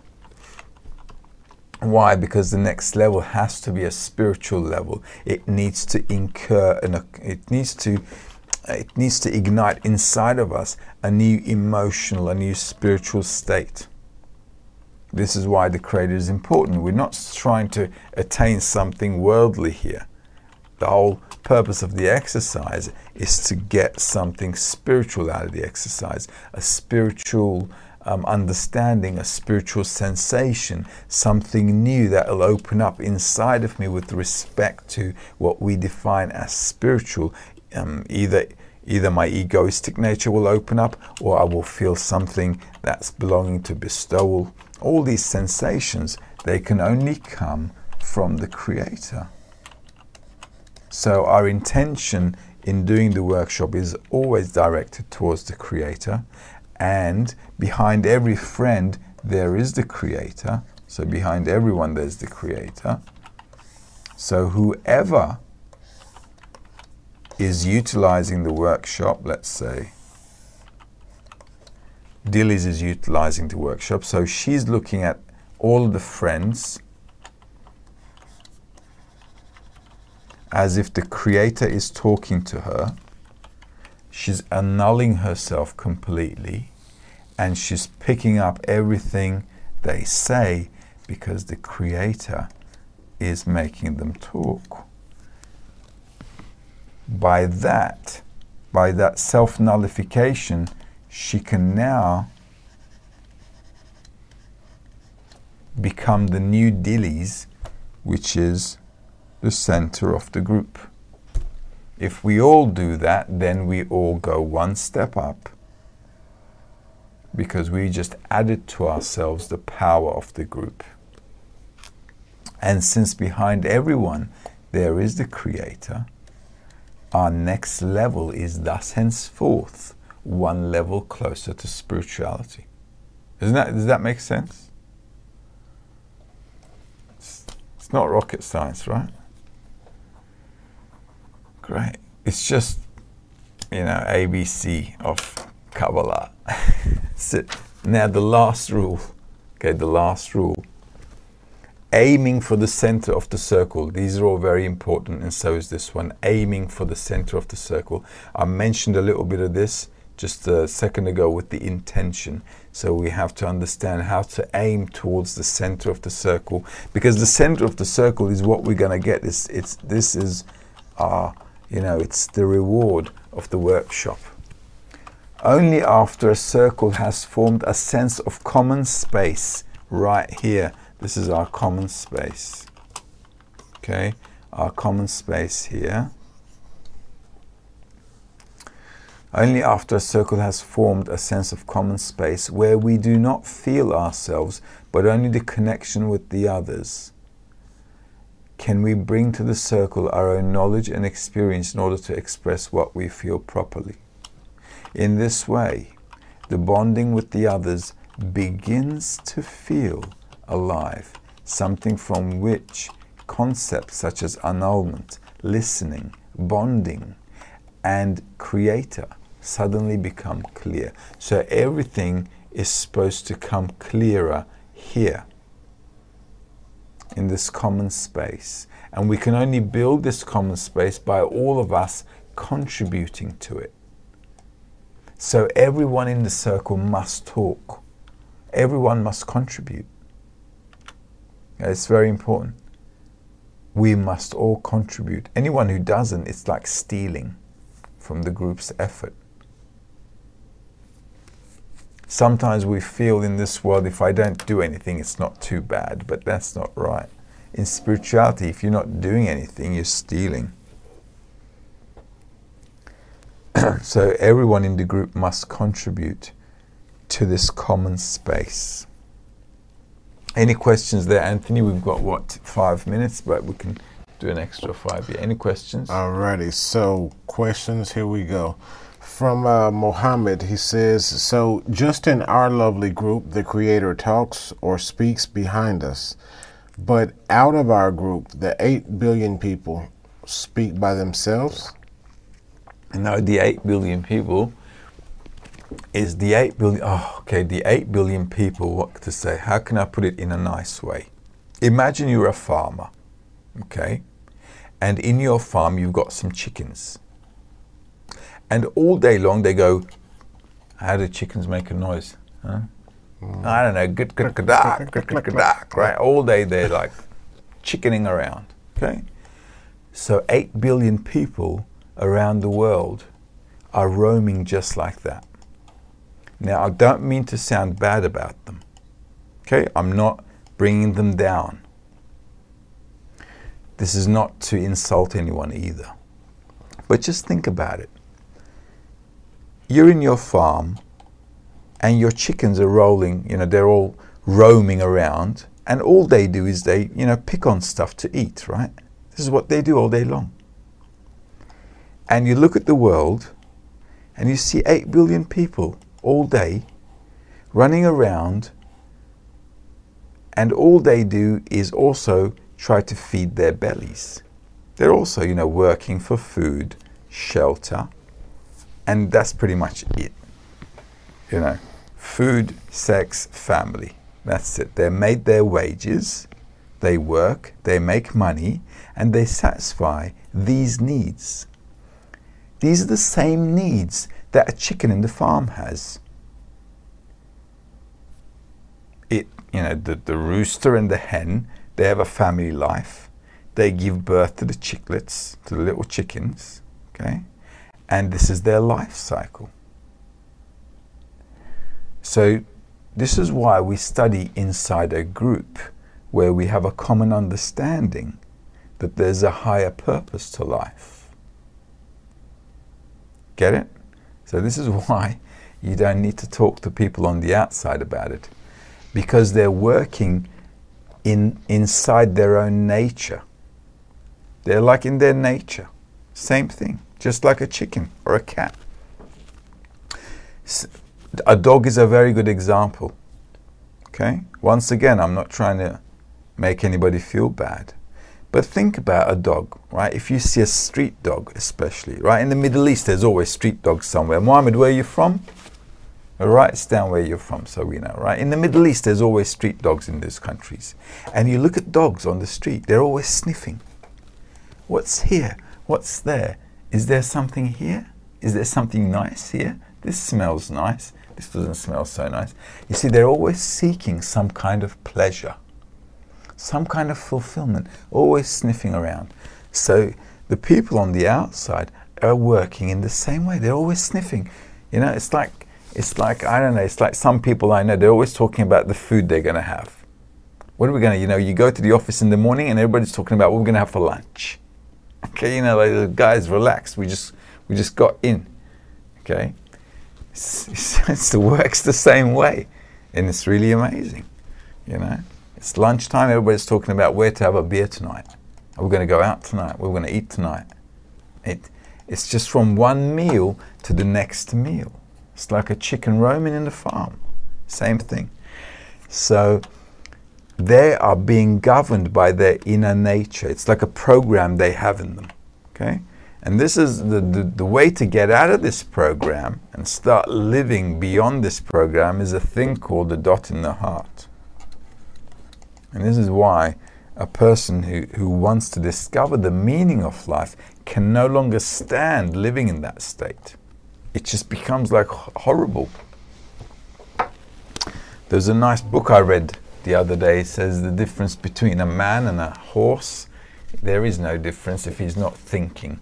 Why? Because the next level has to be a spiritual level. It needs to incur and it needs to ignite inside of us a new emotional, a new spiritual state. This is why the Creator is important. We're not trying to attain something worldly here. The whole purpose of the exercise is to get something spiritual out of the exercise, a spiritual understanding, a spiritual sensation, something new that will open up inside of me with respect to what we define as spiritual. Either my egoistic nature will open up, or I will feel something that's belonging to bestowal. All these sensations, they can only come from the Creator. So our intention in doing the workshop is always directed towards the Creator, and behind every friend there is the Creator. So behind everyone there's the Creator. So whoever is utilizing the workshop, let's say Dilys is utilizing the workshop, so she's looking at all the friends as if the Creator is talking to her. She's annulling herself completely, and she's picking up everything they say because the Creator is making them talk. By that self-nullification, she can now become the new Dilys, which is the center of the group. If we all do that, then we all go one step up, because we just added to ourselves the power of the group. And since behind everyone there is the Creator, our next level is thus henceforth one level closer to spirituality. Does that make sense? It's not rocket science, right? Great. It's just, ABC of Kabbalah. So now the last rule. Okay, the last rule. Aiming for the center of the circle. These are all very important, and so is this one. Aiming for the center of the circle. I mentioned a little bit of this just a second ago with the intention. So we have to understand how to aim towards the center of the circle, because the center of the circle is what we're going to get. This is our, it's the reward of the workshop. Only after a circle has formed a sense of common space right here. This is our common space. Okay, our common space here. Only after a circle has formed a sense of common space where we do not feel ourselves, but only the connection with the others, can we bring to the circle our own knowledge and experience in order to express what we feel properly. In this way, the bonding with the others begins to feel alive, something from which concepts such as annulment, listening, bonding, and Creator suddenly become clear. So everything is supposed to come clearer here, in this common space. And we can only build this common space by all of us contributing to it. So everyone in the circle must talk. Everyone must contribute. It's very important. We must all contribute. Anyone who doesn't, it's like stealing from the group's effort. Sometimes we feel in this world, if I don't do anything, it's not too bad, but that's not right. In spirituality, if you're not doing anything, you're stealing. So everyone in the group must contribute to this common space. Any questions there, Anthony? We've got, 5 minutes, but we can do an extra 5 here. Any questions? Alrighty, so questions, here we go. From Mohammed, he says, so just in our lovely group, the Creator talks or speaks behind us. But out of our group, the 8 billion people speak by themselves? No, the 8 billion people is the 8 billion. Oh, okay, the 8 billion people, what to say? How can I put it in a nice way? Imagine you're a farmer, okay? And in your farm, you've got some chickens. And all day long, they go, how do chickens make a noise? Huh? I don't know, right? All day, they're like chickening around, okay? So 8 billion people around the world are roaming just like that. Now, I don't mean to sound bad about them, okay? I'm not bringing them down. This is not to insult anyone either. But just think about it. You're in your farm and your chickens are rolling, they're all roaming around, and all they do is they, pick on stuff to eat, right? This is what they do all day long. And you look at the world and you see 8 billion people all day running around, and all they do is also try to feed their bellies. They're also, working for food, shelter, and that's pretty much it. Food, sex, family. That's it. They made their wages, they work, they make money, and they satisfy these needs. These are the same needs that a chicken in the farm has. The rooster and the hen, they have a family life. They give birth to the chicklets, to the little chickens, okay? And this is their life cycle. So this is why we study inside a group where we have a common understanding that there's a higher purpose to life. Get it? So this is why you don't need to talk to people on the outside about it, because they're working inside their own nature. They're like in their nature. Same thing, just like a chicken or a cat. A dog is a very good example. Okay? Once again, I'm not trying to make anybody feel bad. But think about a dog, right? If you see a street dog especially, right? In the Middle East, there's always street dogs somewhere. Mohammed, where are you from? Write down where you're from so we know, right? In the Middle East, there's always street dogs in those countries. And you look at dogs on the street, they're always sniffing. What's here? What's there? Is there something here? Is there something nice here? This smells nice. This doesn't smell so nice. You see, they're always seeking some kind of pleasure, some kind of fulfillment, always sniffing around. So the people on the outside are working in the same way. They're always sniffing. It's like, I don't know, it's like some people I know, they're always talking about the food they're going to have. What are we going to, you go to the office in the morning and everybody's talking about what we're going to have for lunch. Okay, like, guys, relax. We just got in. Okay? It works the same way. And it's really amazing. It's lunchtime, everybody's talking about where to have a beer tonight. Are we going to go out tonight? We're going to eat tonight. It's just from one meal to the next meal. It's like a chicken roaming in the farm. Same thing. So they are being governed by their inner nature. It's like a program they have in them. Okay? And this is the way to get out of this program and start living beyond this program is a thing called the dot in the heart. And this is why a person who wants to discover the meaning of life can no longer stand living in that state. It just becomes like horrible. There's a nice book I read the other day. It says the difference between a man and a horse. There is no difference if he's not thinking.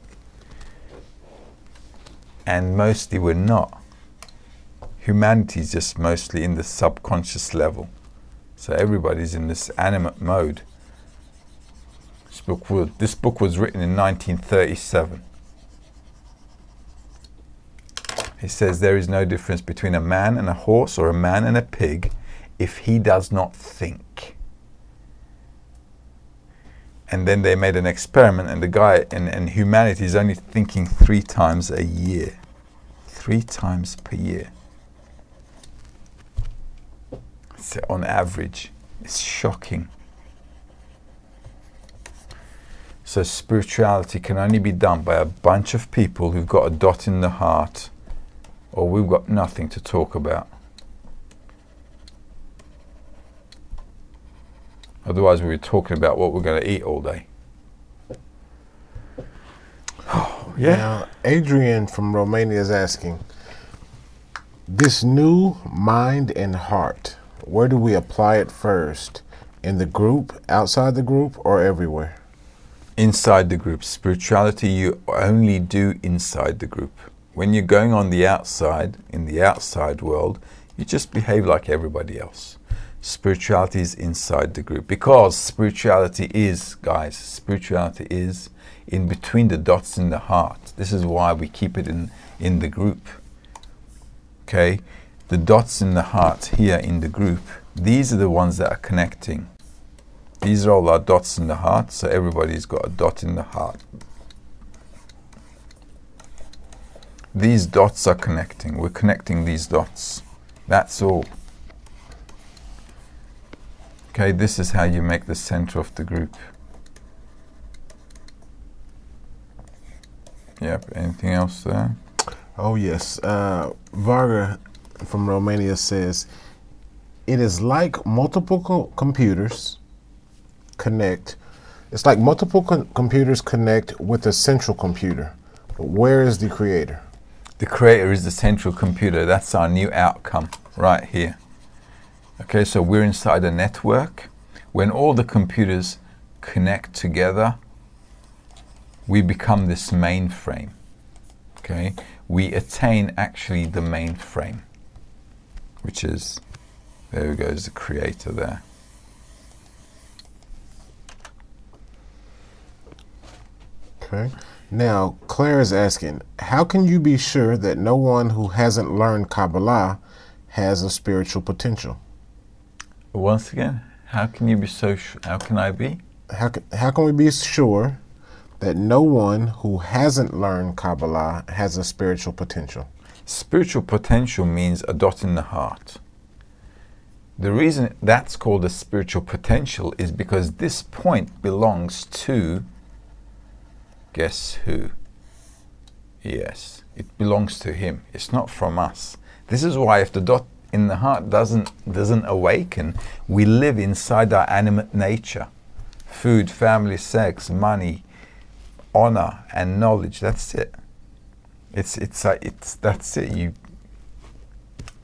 And mostly we're not. Humanity is just mostly in the subconscious level. So everybody's in this animate mode. This book was written in 1937. He says there is no difference between a man and a horse or a man and a pig if he does not think. And then they made an experiment, and the guy and humanity is only thinking 3 times a year. 3 times per year. So on average. It's shocking. So spirituality can only be done by a bunch of people who've got a dot in the heart, or we've got nothing to talk about. Otherwise, we'll be talking about what we're going to eat all day. Yeah. Now, Adrian from Romania is asking, this new mind and heart, where do we apply it first? In the group, outside the group, or everywhere? Inside the group. Spirituality you only do inside the group. When you're going on the outside, in the outside world, you just behave like everybody else. Spirituality is inside the group, because spirituality is, guys, spirituality is in between the dots in the heart. This is why we keep it in the group. Okay, the dots in the heart here in the group, these are the ones that are connecting. These are all our dots in the heart, so everybody's got a dot in the heart. These dots are connecting. We're connecting these dots. That's all. Okay, this is how you make the center of the group. Yep, anything else there? Oh, yes. Varga from Romania says, it is like multiple computers connect. It's like multiple computers connect with a central computer. But where is the creator? The creator is the central computer. That's our new outcome right here. Okay, so we're inside a network. When all the computers connect together, we become this mainframe. Okay, we attain actually the mainframe, which is, there we go, is the creator there. Okay. Now, Claire is asking, how can you be sure that no one who hasn't learned Kabbalah has a spiritual potential? Once again, how can you be so sure? How can I be? How can we be sure that no one who hasn't learned Kabbalah has a spiritual potential? Spiritual potential means a dot in the heart. The reason that's called a spiritual potential is because this point belongs to, guess who? Yes, it belongs to him. It's not from us. This is why if the dot in the heart doesn't awaken, we live inside our animate nature. Food, family, sex, money, honor, and knowledge. That's it. That's it.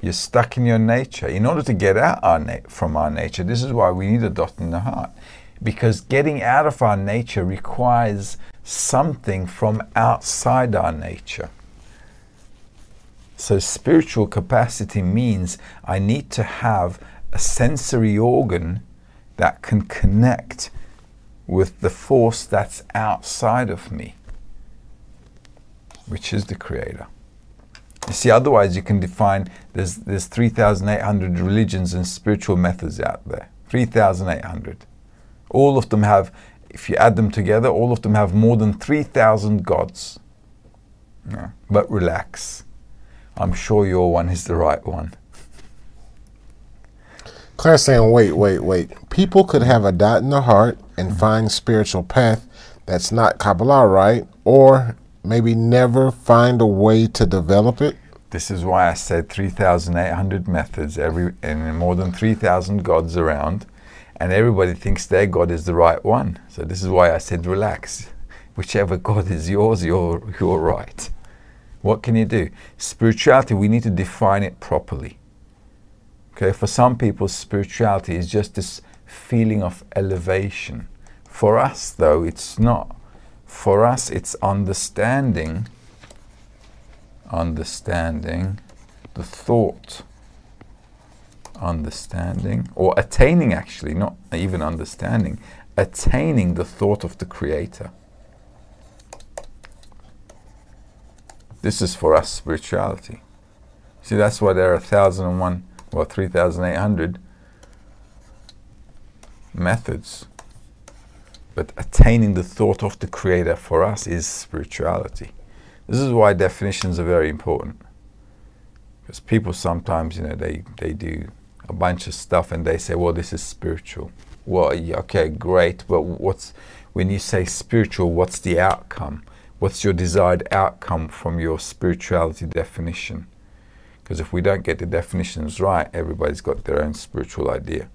You're stuck in your nature. In order to get out from our nature, this is why we need a dot in the heart. Because getting out of our nature requires something from outside our nature. So spiritual capacity means I need to have a sensory organ that can connect with the force that's outside of me, which is the creator. You see, otherwise you can define, there's 3,800 religions and spiritual methods out there. 3,800. All of them have, if you add them together, all of them have more than 3,000 gods. Yeah. But relax. I'm sure your one is the right one. Claire's saying, wait. People could have a dot in the heart and find spiritual path that's not Kabbalah, right? Or maybe never find a way to develop it? This is why I said 3,800 methods, and more than 3,000 gods around, and everybody thinks their God is the right one. So this is why I said relax. Whichever God is yours, you're right. What can you do? Spirituality, we need to define it properly. Okay, for some people, spirituality is just this feeling of elevation. For us, though, it's not. For us, it's understanding the thought, or attaining, actually, not even understanding, attaining the thought of the Creator. This is for us spirituality. See, that's why there are 3,800 methods. But attaining the thought of the Creator for us is spirituality. This is why definitions are very important. Because people sometimes, they do a bunch of stuff and they say, well, this is spiritual. Well, okay, great, but when you say spiritual, what's the outcome? What's your desired outcome from your spirituality definition? Because if we don't get the definitions right, everybody's got their own spiritual idea.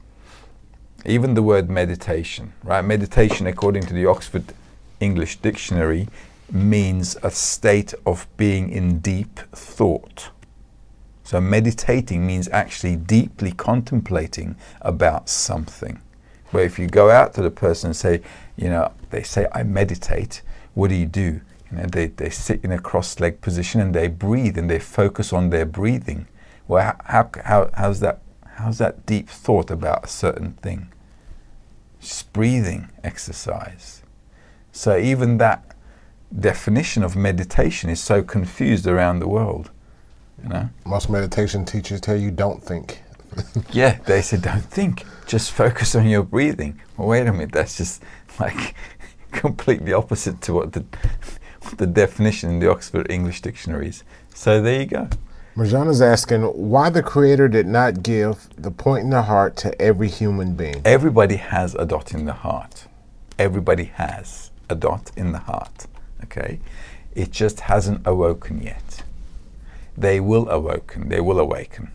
Even the word meditation, right? Meditation, according to the Oxford English Dictionary, means a state of being in deep thought. So meditating means actually deeply contemplating about something. Where if you go out to the person and say, you know, they say, I meditate, what do? You know, they sit in a cross-legged position and they breathe and they focus on their breathing. Well, how's that deep thought about a certain thing? Just breathing exercise. So even that definition of meditation is so confused around the world. You know? Most meditation teachers tell you don't think. Yeah, they say don't think, just focus on your breathing. Well, wait a minute, that's just like completely opposite to what the definition in the Oxford English Dictionary is. So there you go. Marjan is asking why the Creator did not give the point in the heart to every human being. Everybody has a dot in the heart. Everybody has a dot in the heart. Okay? It just hasn't awoken yet. They will awaken. They will awaken.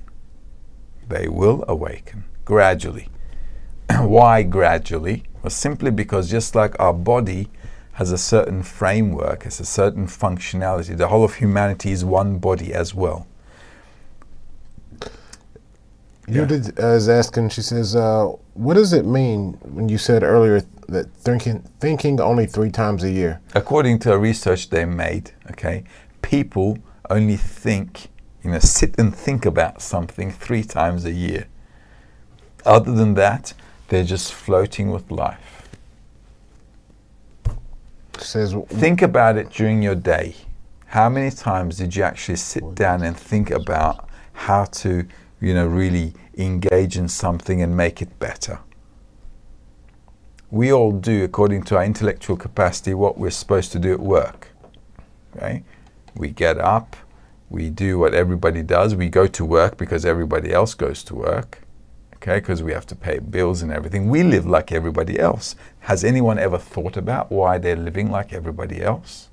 They will awaken gradually. Why gradually? Well, simply because just like our body has a certain framework, has a certain functionality, the whole of humanity is one body as well. Judith is asking, she says, what does it mean when you said earlier that thinking only 3 times a year? According to a research they made, okay, people only think, you know, sit and think about something 3 times a year. Other than that, they're just floating with life. Says, think about it during your day. How many times did you actually sit down and think about how to, you know, really engage in something and make it better? We all do, according to our intellectual capacity, what we're supposed to do at work. Okay? We get up, we do what everybody does. We go to work because everybody else goes to work. Okay, because we have to pay bills and everything. We live like everybody else. Has anyone ever thought about why they're living like everybody else?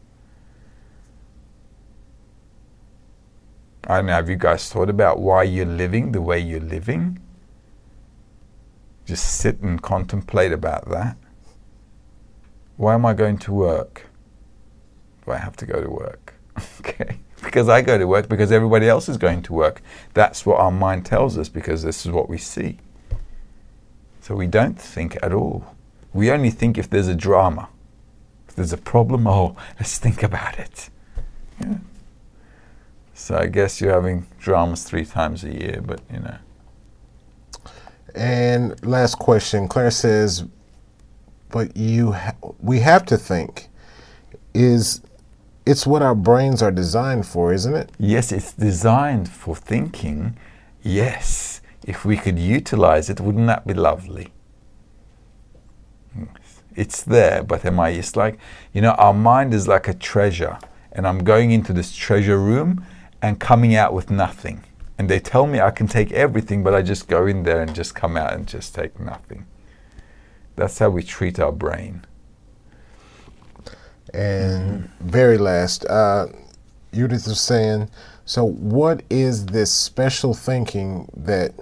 I don't know, have you guys thought about why you're living the way you're living? Just sit and contemplate about that. Why am I going to work? Do I have to go to work? Okay. Because I go to work because everybody else is going to work. That's what our mind tells us because this is what we see. So we don't think at all. We only think if there's a drama. If there's a problem, oh, let's think about it. Yeah. So I guess you're having dramas 3 times a year, but you know. And last question, Claire says, but we have to think. It's what our brains are designed for, isn't it? Yes, it's designed for thinking. Yes. If we could utilize it, wouldn't that be lovely? It's there, but it's like, you know, our mind is like a treasure. And I'm going into this treasure room and coming out with nothing. And they tell me I can take everything, but I just go in there and just come out and just take nothing. That's how we treat our brain. And very last, Judith is saying, so what is this special thinking that,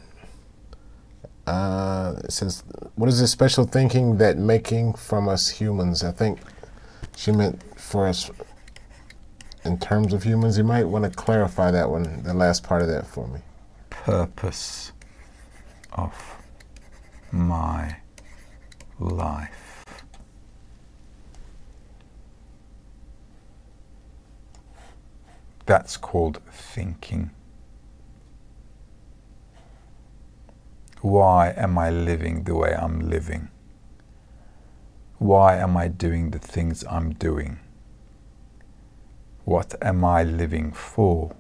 it says, what is this special thinking that making from us humans? I think she meant for us in terms of humans. You might want to clarify that one, the last part of that for me. Purpose of my life. That's called thinking. Why am I living the way I'm living? Why am I doing the things I'm doing? What am I living for?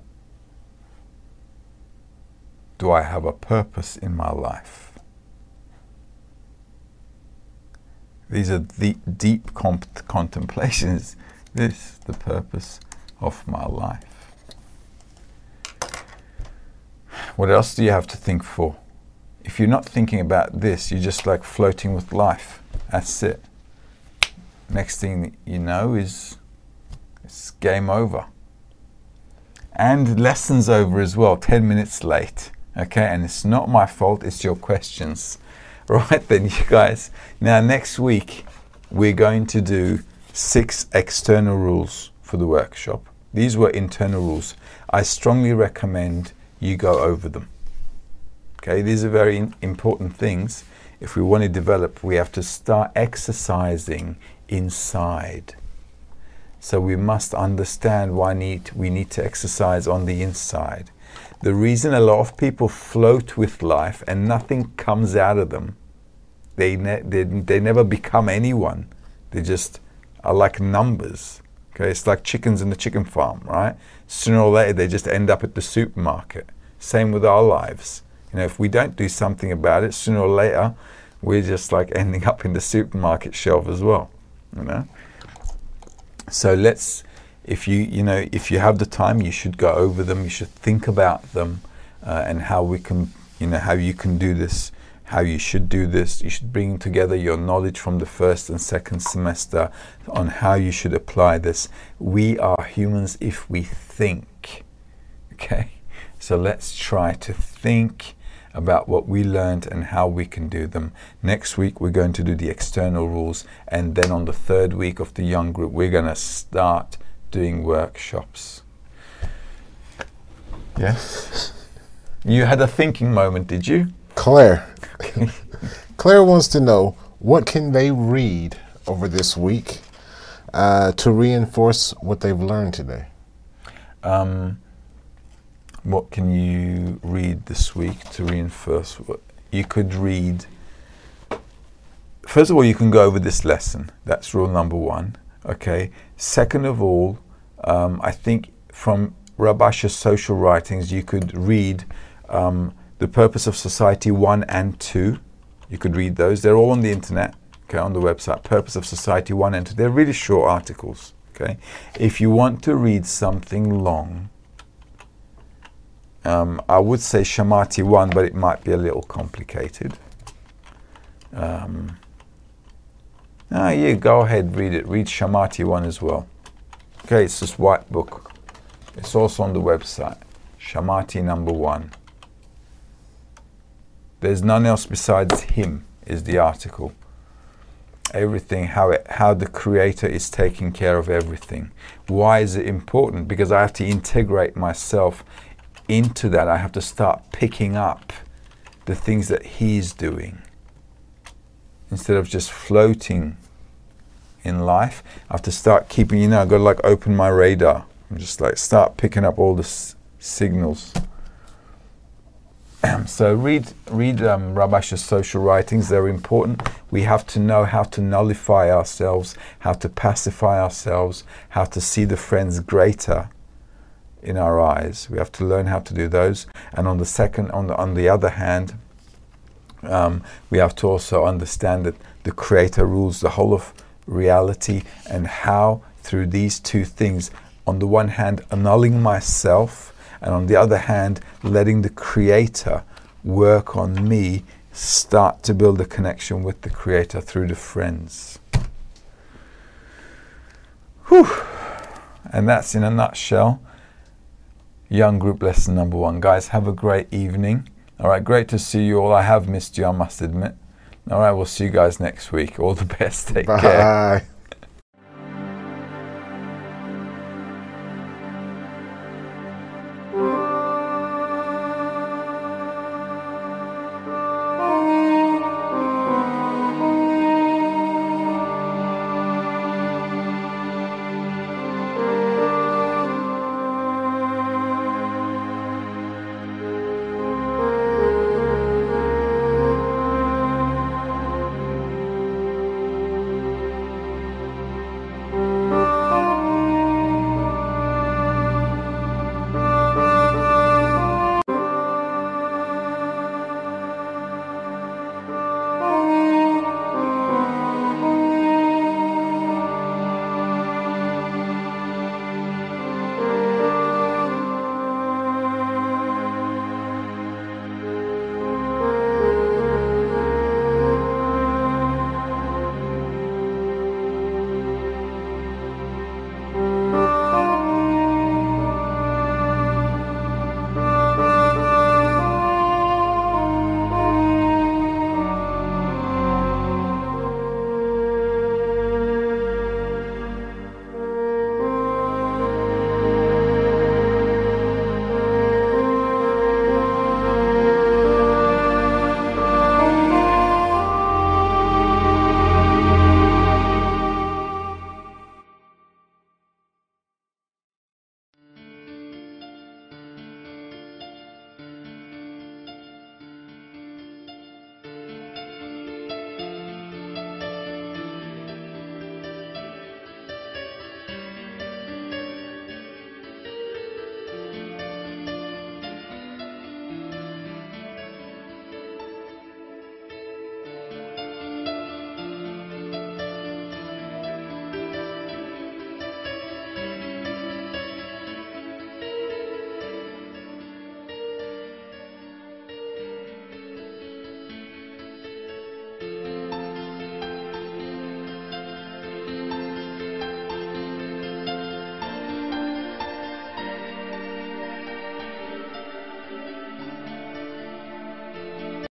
Do I have a purpose in my life? These are the deep contemplations. This is the purpose of my life. What else do you have to think for? If you're not thinking about this, you're just like floating with life. That's it. Next thing you know is it's game over. And lesson's over as well, 10 minutes late. Okay, and it's not my fault, it's your questions. Right then, you guys. Now, next week, we're going to do 6 external rules for the workshop. These were internal rules. I strongly recommend you go over them. Okay, these are very important things. If we want to develop, we have to start exercising inside. So we must understand why we need to exercise on the inside. The reason a lot of people float with life and nothing comes out of them, they never become anyone. They just are like numbers. Okay, it's like chickens in the chicken farm, right? Sooner or later, they just end up at the supermarket. Same with our lives. You know, if we don't do something about it, sooner or later, we're just like ending up in the supermarket shelf as well. You know. So if you have the time, you should go over them. You should think about them and how we can, how you can do this, how you should do this. You should bring together your knowledge from the first and second semester on how you should apply this. We are humans if we think. Okay, so let's try to think about what we learned and how we can do them. Next week, we're going to do the external rules. And then on the 3rd week of the young group, we're going to start doing workshops. Yes. You had a thinking moment, did you? Claire. Claire wants to know, what can they read over this week to reinforce what they've learned today? What can you read this week to reinforce what you could read? First of all, you can go over this lesson. That's rule number 1. Okay. Second of all, I think from Rabasha's social writings, you could read The Purpose of Society 1 and 2. You could read those. They're all on the internet, okay, on the website. Purpose of Society 1 and 2. They're really short articles. Okay. If you want to read something long, I would say Shamati 1, but it might be a little complicated. Go ahead, read it. Read Shamati 1 as well. Okay, it's this white book. It's also on the website. Shamati number 1. There's none else besides him is the article. Everything, how the Creator is taking care of everything. Why is it important? Because I have to integrate myself into that. I have to start picking up the things that he's doing. Instead of just floating in life, I have to start keeping, I've got to like open my radar and just like start picking up all the signals. So read Rabasha's social writings. They're important. We have to know how to nullify ourselves, how to pacify ourselves, how to see the friends greater in our eyes. We have to learn how to do those. And on the other hand, we have to also understand that the Creator rules the whole of reality, and how through these two things, on the one hand annulling myself, and on the other hand letting the Creator work on me, start to build a connection with the Creator through the friends. Whew. And that's in a nutshell young group lesson number 1. Guys, have a great evening. All right, great to see you all. I have missed you, I must admit. All right, we'll see you guys next week. All the best. Take care. Bye.